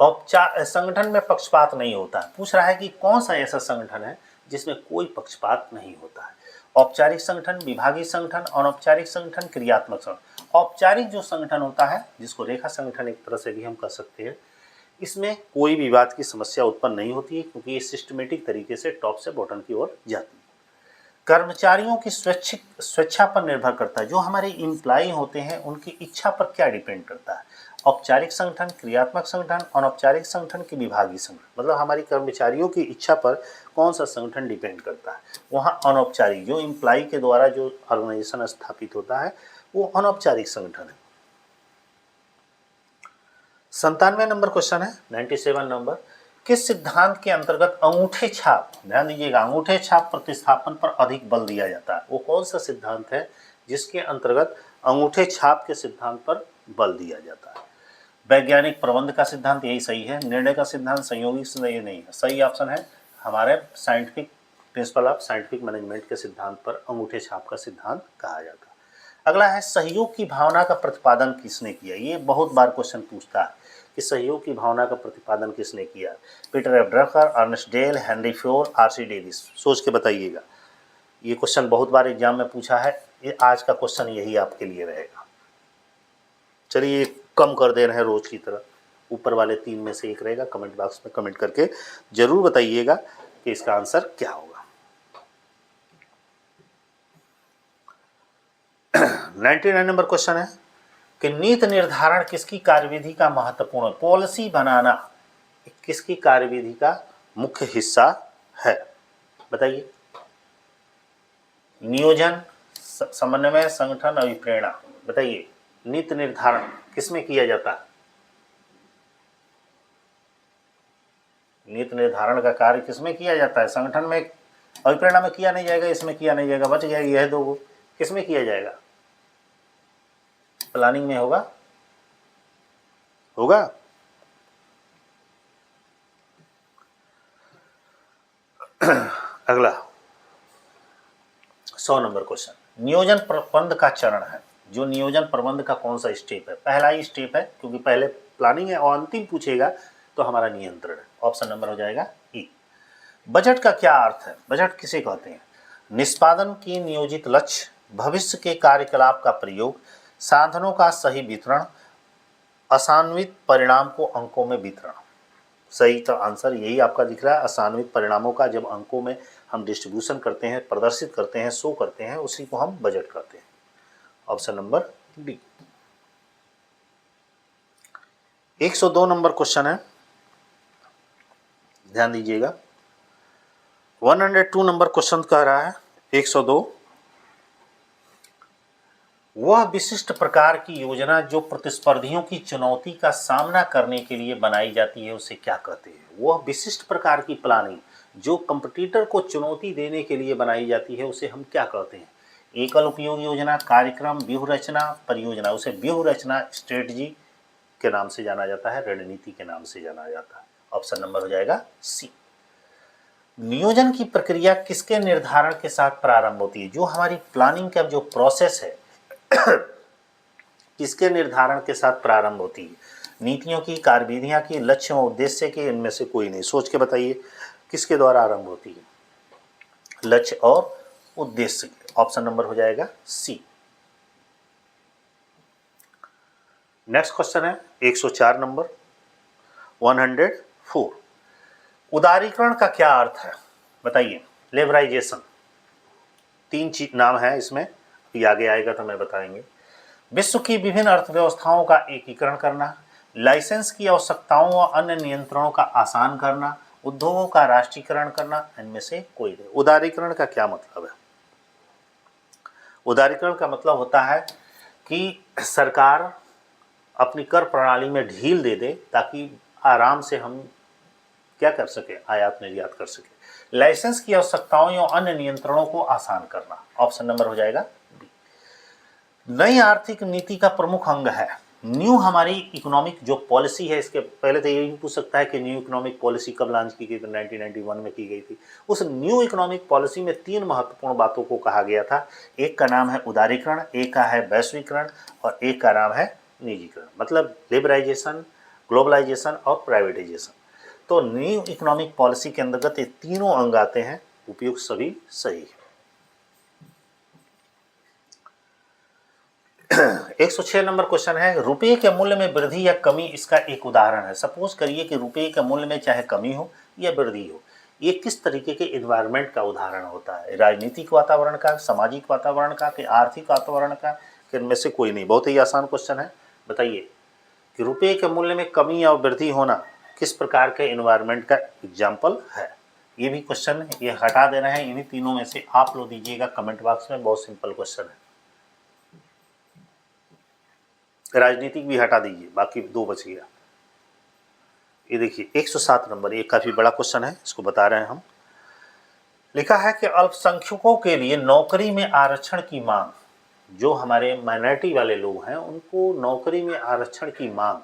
संगठन में पक्षपात नहीं होता है। पूछ रहा है कि कौन सा ऐसा संगठन है जिसमें कोई पक्षपात नहीं होता है। औपचारिक संगठन, विभागीय संगठन, अनौपचारिक संगठन, क्रियात्मक संगठन। औपचारिक जो संगठन होता है, जिसको रेखा संगठन एक तरह से भी हम कह सकते हैं, इसमें कोई विवाद की समस्या उत्पन्न नहीं होती है, क्योंकि ये सिस्टमेटिक तरीके से टॉप से बॉटम की ओर जाती है। कर्मचारियों की स्वेच्छा पर निर्भर करता है। जो हमारे इम्प्लाई होते हैं उनकी इच्छा पर क्या डिपेंड करता है। औपचारिक संगठन, क्रियात्मक संगठन, अनौपचारिक संगठन की विभागीय संगठन, मतलब हमारी कर्मचारियों की इच्छा पर कौन सा संगठन डिपेंड करता है। वहाँ अनौपचारिक, जो इम्प्लाई के द्वारा जो ऑर्गेनाइजेशन स्थापित होता है वो अनौपचारिक संगठन है। 97 नंबर क्वेश्चन है, 97 नंबर, किस सिद्धांत के अंतर्गत अंगूठे छाप, ध्यान दीजिएगा, अंगूठे छाप प्रतिस्थापन पर अधिक बल दिया जाता है। वो कौन सा सिद्धांत है जिसके अंतर्गत अंगूठे छाप के सिद्धांत पर बल दिया जाता है। वैज्ञानिक प्रबंध का सिद्धांत, यही सही है। निर्णय का सिद्धांत, संयोगिक सिद्धांत, ये नहीं है। सही ऑप्शन है हमारे scientific principle of scientific management के सिद्धांत पर अंगूठे छाप का सिद्धांत कहा जाता है। अगला है, सहयोग की भावना का प्रतिपादन किसने किया। ये बहुत बार क्वेश्चन पूछता है कि सहयोग की भावना का प्रतिपादन किसने किया। Peter F Drucker, Ernest Dale, Henry Ford, R C. Davis. सोच के बताइएगा, ये क्वेश्चन बहुत बार एग्जाम में पूछा है। ये आज का क्वेश्चन यही आपके लिए रहेगा। चलिए कम कर दे रहे हैं रोज की तरह, ऊपर वाले 3 में से एक रहेगा। कमेंट बॉक्स में कमेंट करके जरूर बताइएगा कि इसका आंसर क्या होगा। 99 नंबर क्वेश्चन है कि नीति निर्धारण किसकी कार्यविधि का महत्वपूर्ण, पॉलिसी बनाना किसकी कार्यविधि का मुख्य हिस्सा है। बताइए। नियोजन, समन्वय, संगठन, अभिप्रेरणा। बताइए, नीति निर्धारण किसमें किया जाता है। नीति निर्धारण का कार्य किसमें किया जाता है। संगठन में, अभिप्रेरणा में किया नहीं जाएगा, इसमें किया नहीं जाएगा, बच गया यह दो। किसमें किया जाएगा, प्लानिंग में होगा। अगला 100 नंबर क्वेश्चन, नियोजन प्रबंध का चरण है। जो नियोजन प्रबंध का कौन सा स्टेप है। पहला ही स्टेप है, क्योंकि पहले प्लानिंग है और अंतिम पूछेगा तो हमारा नियंत्रण है। ऑप्शन नंबर हो जाएगा ई। बजट का क्या अर्थ है। बजट किसे कहते हैं। निष्पादन की नियोजित लक्ष्य, भविष्य के कार्यकलाप का प्रयोग, साधनों का सही वितरण, आशान्वित परिणाम को अंकों में वितरण। सही तो आंसर यही आपका दिख रहा है। आशान्वित परिणामों का जब अंकों में हम डिस्ट्रीब्यूशन करते हैं, प्रदर्शित करते हैं, शो करते हैं, उसी को हम बजट कहते हैं। Option number D. 102 number question है, ध्यान दीजिएगा। 102 नंबर क्वेश्चन कह रहा है 102, वह विशिष्ट प्रकार की योजना जो प्रतिस्पर्धियों की चुनौती का सामना करने के लिए बनाई जाती है उसे क्या कहते हैं। वह विशिष्ट प्रकार की प्लानिंग जो कंपटीटर को चुनौती देने के लिए बनाई जाती है उसे हम क्या कहते हैं। एकल उपयोग योजना, कार्यक्रम, व्यूह रचना, परियोजना। उसे व्यूह रचना, स्ट्रेटजी के नाम से जाना जाता है, रणनीति के नाम से जाना जाता है। ऑप्शन नंबर हो जाएगा सी। नियोजन की प्रक्रिया किसके निर्धारण के साथ प्रारंभ होती है। जो हमारी प्लानिंग का जो प्रोसेस है किसके निर्धारण के साथ प्रारंभ होती है। नीतियों की, कार्यविधियां की, लक्ष्यों, उद्देश्य के, इनमें से कोई नहीं। सोच के बताइए किसके द्वारा आरंभ होती है। लक्ष्य और उद्देश्य के। ऑप्शन नंबर हो जाएगा सी। नेक्स्ट क्वेश्चन है 104 नंबर, 104, उदारीकरण का क्या अर्थ है। बताइए। लेवराइजेशन, 3 चीज नाम है इसमें, अभी आगे आएगा तो मैं बताएंगे। विश्व की विभिन्न अर्थव्यवस्थाओं का एकीकरण करना, लाइसेंस की आवश्यकताओं व अन्य नियंत्रणों का आसान करना, उद्योगों का राष्ट्रीयकरण करना, इनमें से कोई नहीं। उदारीकरण का क्या मतलब है। उदारीकरण का मतलब होता है कि सरकार अपनी कर प्रणाली में ढील दे दे ताकि आराम से हम क्या कर सके, आयात निर्यात कर सके। लाइसेंस की आवश्यकताओं या अन्य नियंत्रणों को आसान करना। ऑप्शन नंबर हो जाएगा बी। नई आर्थिक नीति का प्रमुख अंग है। न्यू हमारी इकोनॉमिक जो पॉलिसी है, इसके पहले तो ये भी पूछ सकता है कि न्यू इकोनॉमिक पॉलिसी कब लॉन्च की गई, तो 1991 में की गई थी। उस न्यू इकोनॉमिक पॉलिसी में 3 महत्वपूर्ण बातों को कहा गया था। एक का नाम है उदारीकरण, एक का है वैश्वीकरण और एक का नाम है निजीकरण, मतलब लिबराइजेशन, ग्लोबलाइजेशन और प्राइवेटाइजेशन। तो न्यू इकोनॉमिक पॉलिसी के अंतर्गत ये तीनों अंग आते हैं। उपयुक्त सभी सही है। 106 नंबर क्वेश्चन है, रुपये के मूल्य में वृद्धि या कमी इसका एक उदाहरण है। सपोज करिए कि रुपये के मूल्य में चाहे कमी हो या वृद्धि हो, ये किस तरीके के इन्वायरमेंट का उदाहरण होता है? राजनीतिक वातावरण का, सामाजिक वातावरण का, कि आर्थिक वातावरण का, कि इनमें से कोई नहीं? बहुत ही आसान क्वेश्चन है। बताइए कि रुपये के मूल्य में कमी या वृद्धि होना किस प्रकार के इन्वायरमेंट का एग्जाम्पल है? ये भी क्वेश्चन ये हटा देना है, इन्हीं तीनों में से आप लोग दीजिएगा कमेंट बॉक्स में। बहुत सिंपल क्वेश्चन है। राजनीतिक भी हटा दीजिए, बाकी 2 बच गया। ये देखिए 107 नंबर, ये काफ़ी बड़ा क्वेश्चन है, इसको बता रहे हैं हम। लिखा है कि अल्पसंख्यकों के लिए नौकरी में आरक्षण की मांग, जो हमारे माइनॉरिटी वाले लोग हैं उनको नौकरी में आरक्षण की मांग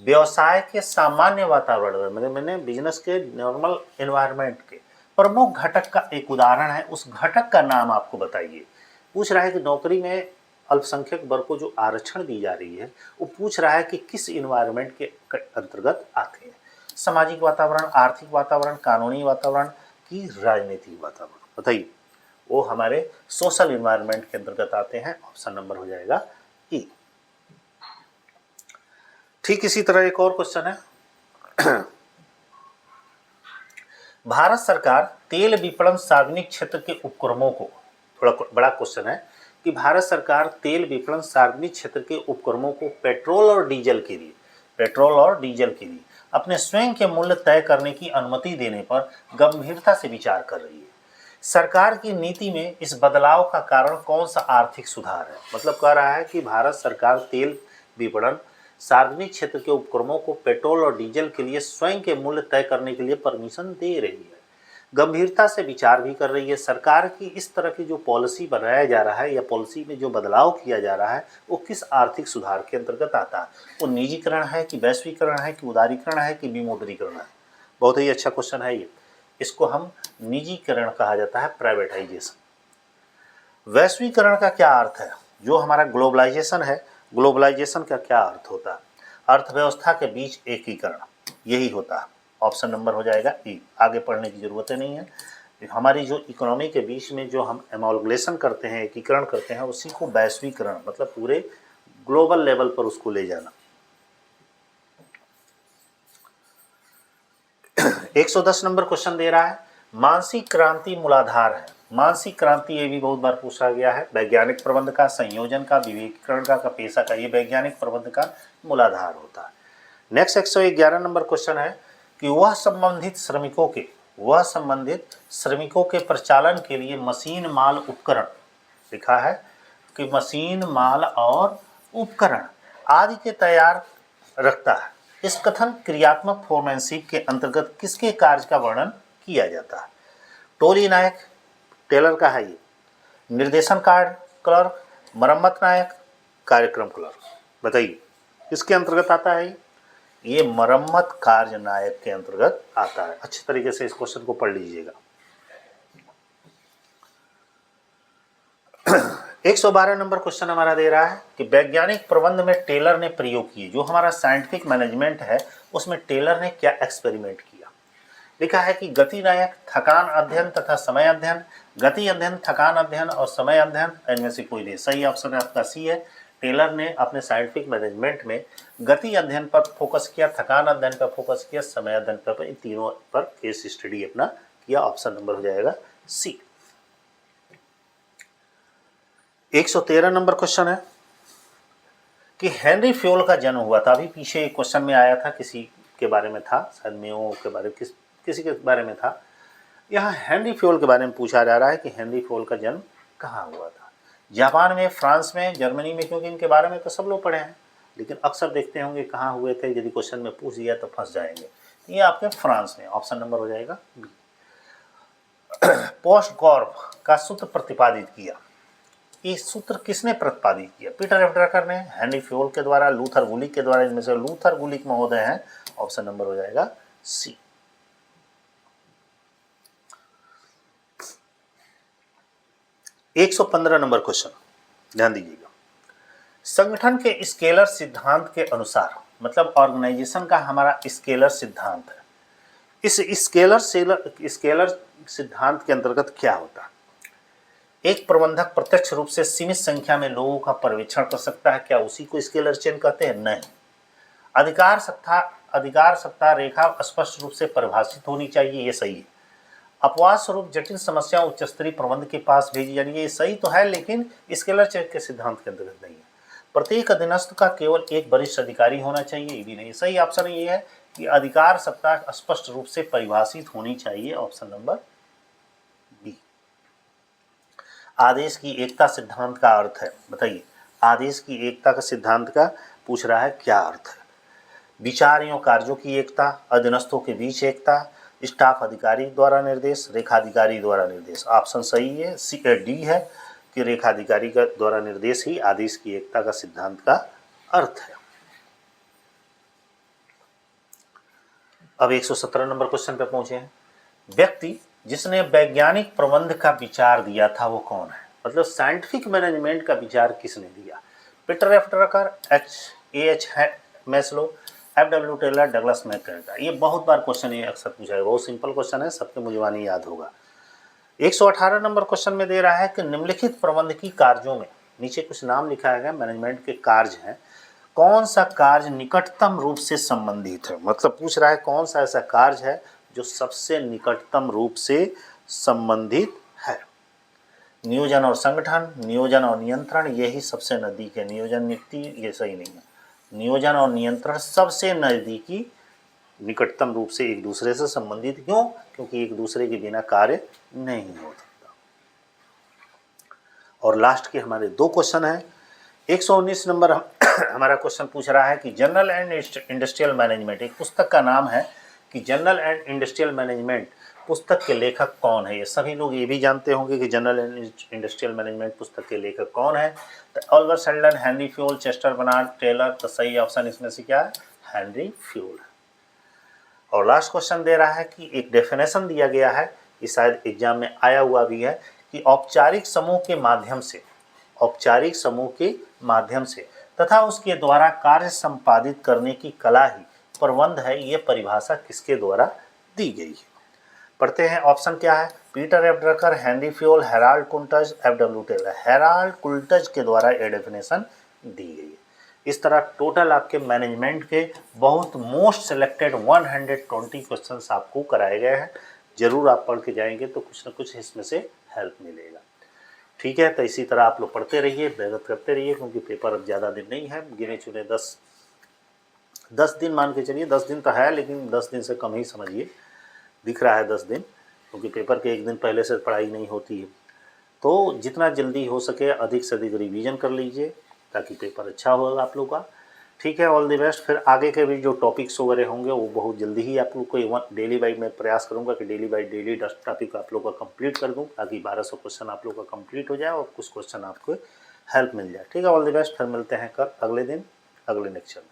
व्यवसाय के सामान्य वातावरण में, मैंने बिजनेस के नॉर्मल एनवायरनमेंट के प्रमुख घटक का एक उदाहरण है। उस घटक का नाम आपको बताइए। पूछ रहा है कि नौकरी में अल्पसंख्यक वर्ग को जो आरक्षण दी जा रही है, वो पूछ रहा है कि किस इन्वायरमेंट के अंतर्गत आते हैं? सामाजिक वातावरण, आर्थिक वातावरण, कानूनी वातावरण की राजनीतिक वातावरण? बताइए। वो हमारे सोशल इन्वायरमेंट के अंतर्गत आते हैं। ऑप्शन नंबर हो जाएगा ई। ठीक इसी तरह एक और क्वेश्चन है। भारत सरकार तेल विपणन सार्वजनिक क्षेत्र के उपक्रमों को, थोड़ा बड़ा क्वेश्चन है कि भारत सरकार तेल विपणन सार्वजनिक क्षेत्र के उपक्रमों को पेट्रोल और डीजल के लिए अपने स्वयं के मूल्य तय करने की अनुमति देने पर गंभीरता से विचार कर रही है। सरकार की नीति में इस बदलाव का कारण कौन सा आर्थिक सुधार है? मतलब कह रहा है कि भारत सरकार तेल विपणन सार्वजनिक क्षेत्र के उपक्रमों को पेट्रोल और डीजल के लिए स्वयं के मूल्य तय करने के लिए परमिशन दे रही है, गंभीरता से विचार भी कर रही है। सरकार की इस तरह की जो पॉलिसी बनाया जा रहा है या पॉलिसी में जो बदलाव किया जा रहा है, वो किस आर्थिक सुधार के अंतर्गत आता है? वो निजीकरण है कि वैश्वीकरण है कि उदारीकरण है कि विमुद्रीकरण है? बहुत ही अच्छा क्वेश्चन है ये। इसको हम निजीकरण कहा जाता है, प्राइवेटाइजेशन। वैश्वीकरण का क्या अर्थ है? जो हमारा ग्लोबलाइजेशन है, ग्लोबलाइजेशन का क्या अर्थ होता है? अर्थव्यवस्था के बीच एकीकरण, यही होता है। ऑप्शन नंबर हो जाएगा ई। आगे पढ़ने की ज़रूरत नहीं है। हमारी जो इकोनॉमी के बीच में जो हम एमोलगुलेशन करते हैं, एकीकरण करते हैं, उसी को वैश्वीकरण, मतलब पूरे ग्लोबल लेवल पर उसको ले जाना। 110 नंबर क्वेश्चन दे रहा है, मानसिक क्रांति मूलाधार है। मानसिक क्रांति ये भी बहुत बार पूछा गया है। वैज्ञानिक प्रबंध का, संयोजन का, विवेकीकरण का, पेशा का, ये वैज्ञानिक प्रबंध का मूलाधार होता है। नेक्स्ट 111 नंबर क्वेश्चन है कि वह संबंधित श्रमिकों के प्रचालन के लिए मशीन, माल, उपकरण, लिखा है कि मशीन, माल और उपकरण आदि के तैयार रखता है। इस कथन क्रियात्मक फोरमैनशिप के अंतर्गत किसके कार्य का वर्णन किया जाता है? टोली नायक, टेलर का है ये। निर्देशन कार्य क्लर्क, मरम्मत नायक, कार्यक्रम क्लर्क? बताइए किसके अंतर्गत आता है? ये मरम्मत कार्य नायक के अंतर्गत आता है। अच्छे तरीके से इस क्वेश्चन को पढ़ लीजिएगा। 112 नंबर क्वेश्चन हमारा दे रहा है कि वैज्ञानिक प्रबंध में टेलर ने प्रयोग किए, जो हमारा साइंटिफिक मैनेजमेंट है उसमें टेलर ने क्या एक्सपेरिमेंट किया? लिखा है कि गति नायक, थकान अध्ययन तथा समय अध्ययन, गति अध्ययन, थकान अध्ययन और समय अध्ययन, इनमें से कोई नहीं। सही ऑप्शन आपका सी है। टेलर ने अपने साइंटिफिक मैनेजमेंट में गति अध्ययन पर फोकस किया, थकान अध्ययन पर फोकस किया, समय अध्ययन पर, इन तीनों पर केस स्टडी अपना किया। ऑप्शन नंबर हो जाएगा सी। 113 नंबर क्वेश्चन है कि हेनरी फ्योल का जन्म हुआ था। अभी पीछे एक क्वेश्चन में आया था, किसी के बारे में था, शायद मेओ के बारे में, किसी के बारे में था। यहाँ हेनरी फ्योल के बारे में पूछा जा रहा है कि हेनरी फ्योल का जन्म कहाँ हुआ था? जापान में, फ्रांस में, जर्मनी में? क्योंकि इनके बारे में तो सब लोग पढ़े हैं, लेकिन अक्सर देखते होंगे कहाँ हुए थे। यदि क्वेश्चन में पूछ दिया तो फंस जाएंगे। ये आपके फ्रांस में। ऑप्शन नंबर हो जाएगा बी। पोस्ट गॉर्फ का सूत्र प्रतिपादित किया। ये सूत्र किसने प्रतिपादित किया? पीटर एफ ड्रकर ने, हेनरी फ्योल के द्वारा, लूथर गुलिक के द्वारा। इनमें से लूथर गुलिक महोदय हैं, ऑप्शन नंबर हो जाएगा सी। एक 115 नंबर क्वेश्चन, ध्यान दीजिएगा। संगठन के स्केलर सिद्धांत के अनुसार, मतलब ऑर्गेनाइजेशन का हमारा स्केलर सिद्धांत है, इस स्केलर सिद्धांत के अंतर्गत क्या होता है? एक प्रबंधक प्रत्यक्ष रूप से सीमित संख्या में लोगों का पर्यवेक्षण कर सकता है, क्या उसी को स्केलर चेन कहते हैं? नहीं। अधिकार सत्ता रेखा स्पष्ट रूप से परिभाषित होनी चाहिए, ये सही है। अपवाद स्वरूप जटिल समस्या उच्च स्तरीय प्रबंध के पास भेजी जानी है, ये सही तो है, लेकिन स्केलर चेन के सिद्धांत के अंतर्गत नहीं है। प्रत्येक अधीनस्थ का केवल एक वरिष्ठ अधिकारी होना चाहिए, ये भी नहीं। सही ऑप्शन ये है कि अधिकार सत्ता स्पष्ट रूप से परिभाषित होनी चाहिए, ऑप्शन नंबर बी। आदेश की एकता सिद्धांत का अर्थ है, बताइए। आदेश की एकता का सिद्धांत का पूछ रहा है, क्या अर्थ है? विचार एवं कार्यों की एकता, अधीनस्थों के बीच एकता, स्टाफ अधिकारी द्वारा निर्देश, रेखाधिकारी द्वारा निर्देश। ऑप्शन सही है, सी डी है कि रेखाधिकारी का द्वारा निर्देश ही आदेश की एकता का सिद्धांत का अर्थ है। अब 117 नंबर क्वेश्चन पे पहुंचे हैं। व्यक्ति जिसने वैज्ञानिक प्रबंध का विचार दिया था वो कौन है? मतलब साइंटिफिक मैनेजमेंट का विचार किसने दिया? Peter F Drucker, H Maslow, F W. Taylor, Douglas McGregor. ये बहुत बार क्वेश्चन ये अक्सर पूछा है, बहुत सिंपल क्वेश्चन है, सबके मुझे याद होगा। 118 नंबर क्वेश्चन में दे रहा है कि निम्नलिखित प्रबंधकीय कार्यों में, नीचे कुछ नाम लिखा है, मैनेजमेंट के कार्य हैं, कौन सा कार्य निकटतम रूप से संबंधित है? मतलब पूछ रहा है कौन सा ऐसा कार्य है जो सबसे निकटतम रूप से संबंधित है। नियोजन और संगठन, नियोजन और नियंत्रण, यही सबसे नजदीक है। नियोजन नीति ये सही नहीं है। नियोजन और नियंत्रण सबसे नजदीकी, निकटतम रूप से एक दूसरे से संबंधित। क्यों? क्योंकि एक दूसरे के बिना कार्य नहीं हो सकता। और लास्ट के हमारे दो क्वेश्चन हैं। 119 नंबर हमारा क्वेश्चन पूछ रहा है कि जनरल एंड इंडस्ट्रियल मैनेजमेंट, एक पुस्तक का नाम है कि जनरल एंड इंडस्ट्रियल मैनेजमेंट, पुस्तक के लेखक कौन है? ये सभी लोग ये भी जानते होंगे कि जनरल एंड इंडस्ट्रियल मैनेजमेंट पुस्तक के लेखक कौन है। तो Oliver Sheldon, Henry Fayol, Chester Barnard Taylor. तो सही ऑप्शन इसमें से क्या है? Henry Fayol. और लास्ट क्वेश्चन दे रहा है कि एक डेफिनेशन दिया गया है, ये शायद एग्जाम में आया हुआ भी है, कि औपचारिक समूह के माध्यम से तथा उसके द्वारा कार्य संपादित करने की कला ही प्रबंध है, ये परिभाषा किसके द्वारा दी गई है? पढ़ते हैं। ऑप्शन क्या है? Peter F Drucker, Henry Fayol, Harold Koontz, F W. Taylor. Harold Koontz के द्वारा ये डेफिनेशन दी गई है। इस तरह टोटल आपके मैनेजमेंट के बहुत मोस्ट सिलेक्टेड 120 क्वेश्चंस आपको कराए गए हैं। जरूर आप पढ़ के जाएंगे तो कुछ ना कुछ इसमें से हेल्प मिलेगा। ठीक है, तो इसी तरह आप लोग पढ़ते रहिए, मेहनत करते रहिए, क्योंकि पेपर अब ज़्यादा दिन नहीं है, गिने चुने 10 दिन मान के चलिए। 10 दिन तो है, लेकिन 10 दिन से कम ही समझिए, दिख रहा है 10 दिन, क्योंकि पेपर के एक दिन पहले से पढ़ाई नहीं होती है। तो जितना जल्दी हो सके अधिक से अधिक रिवीजन कर लीजिए, ताकि पेपर अच्छा होगा आप लोग का। ठीक है, ऑल द बेस्ट। फिर आगे के भी जो टॉपिक्स वगैरह होंगे वो बहुत जल्दी ही आप लोग को डेली बाई मैं प्रयास करूंगा कि डेली बाई डेली 10 टॉपिक आप लोग का कंप्लीट कर दूं, ताकि 1200 क्वेश्चन आप लोग का कंप्लीट हो जाए और कुछ क्वेश्चन आपको हेल्प मिल जाए। ठीक है, ऑल द बेस्ट। फिर मिलते हैं कल अगले दिन अगले लेक्चर में।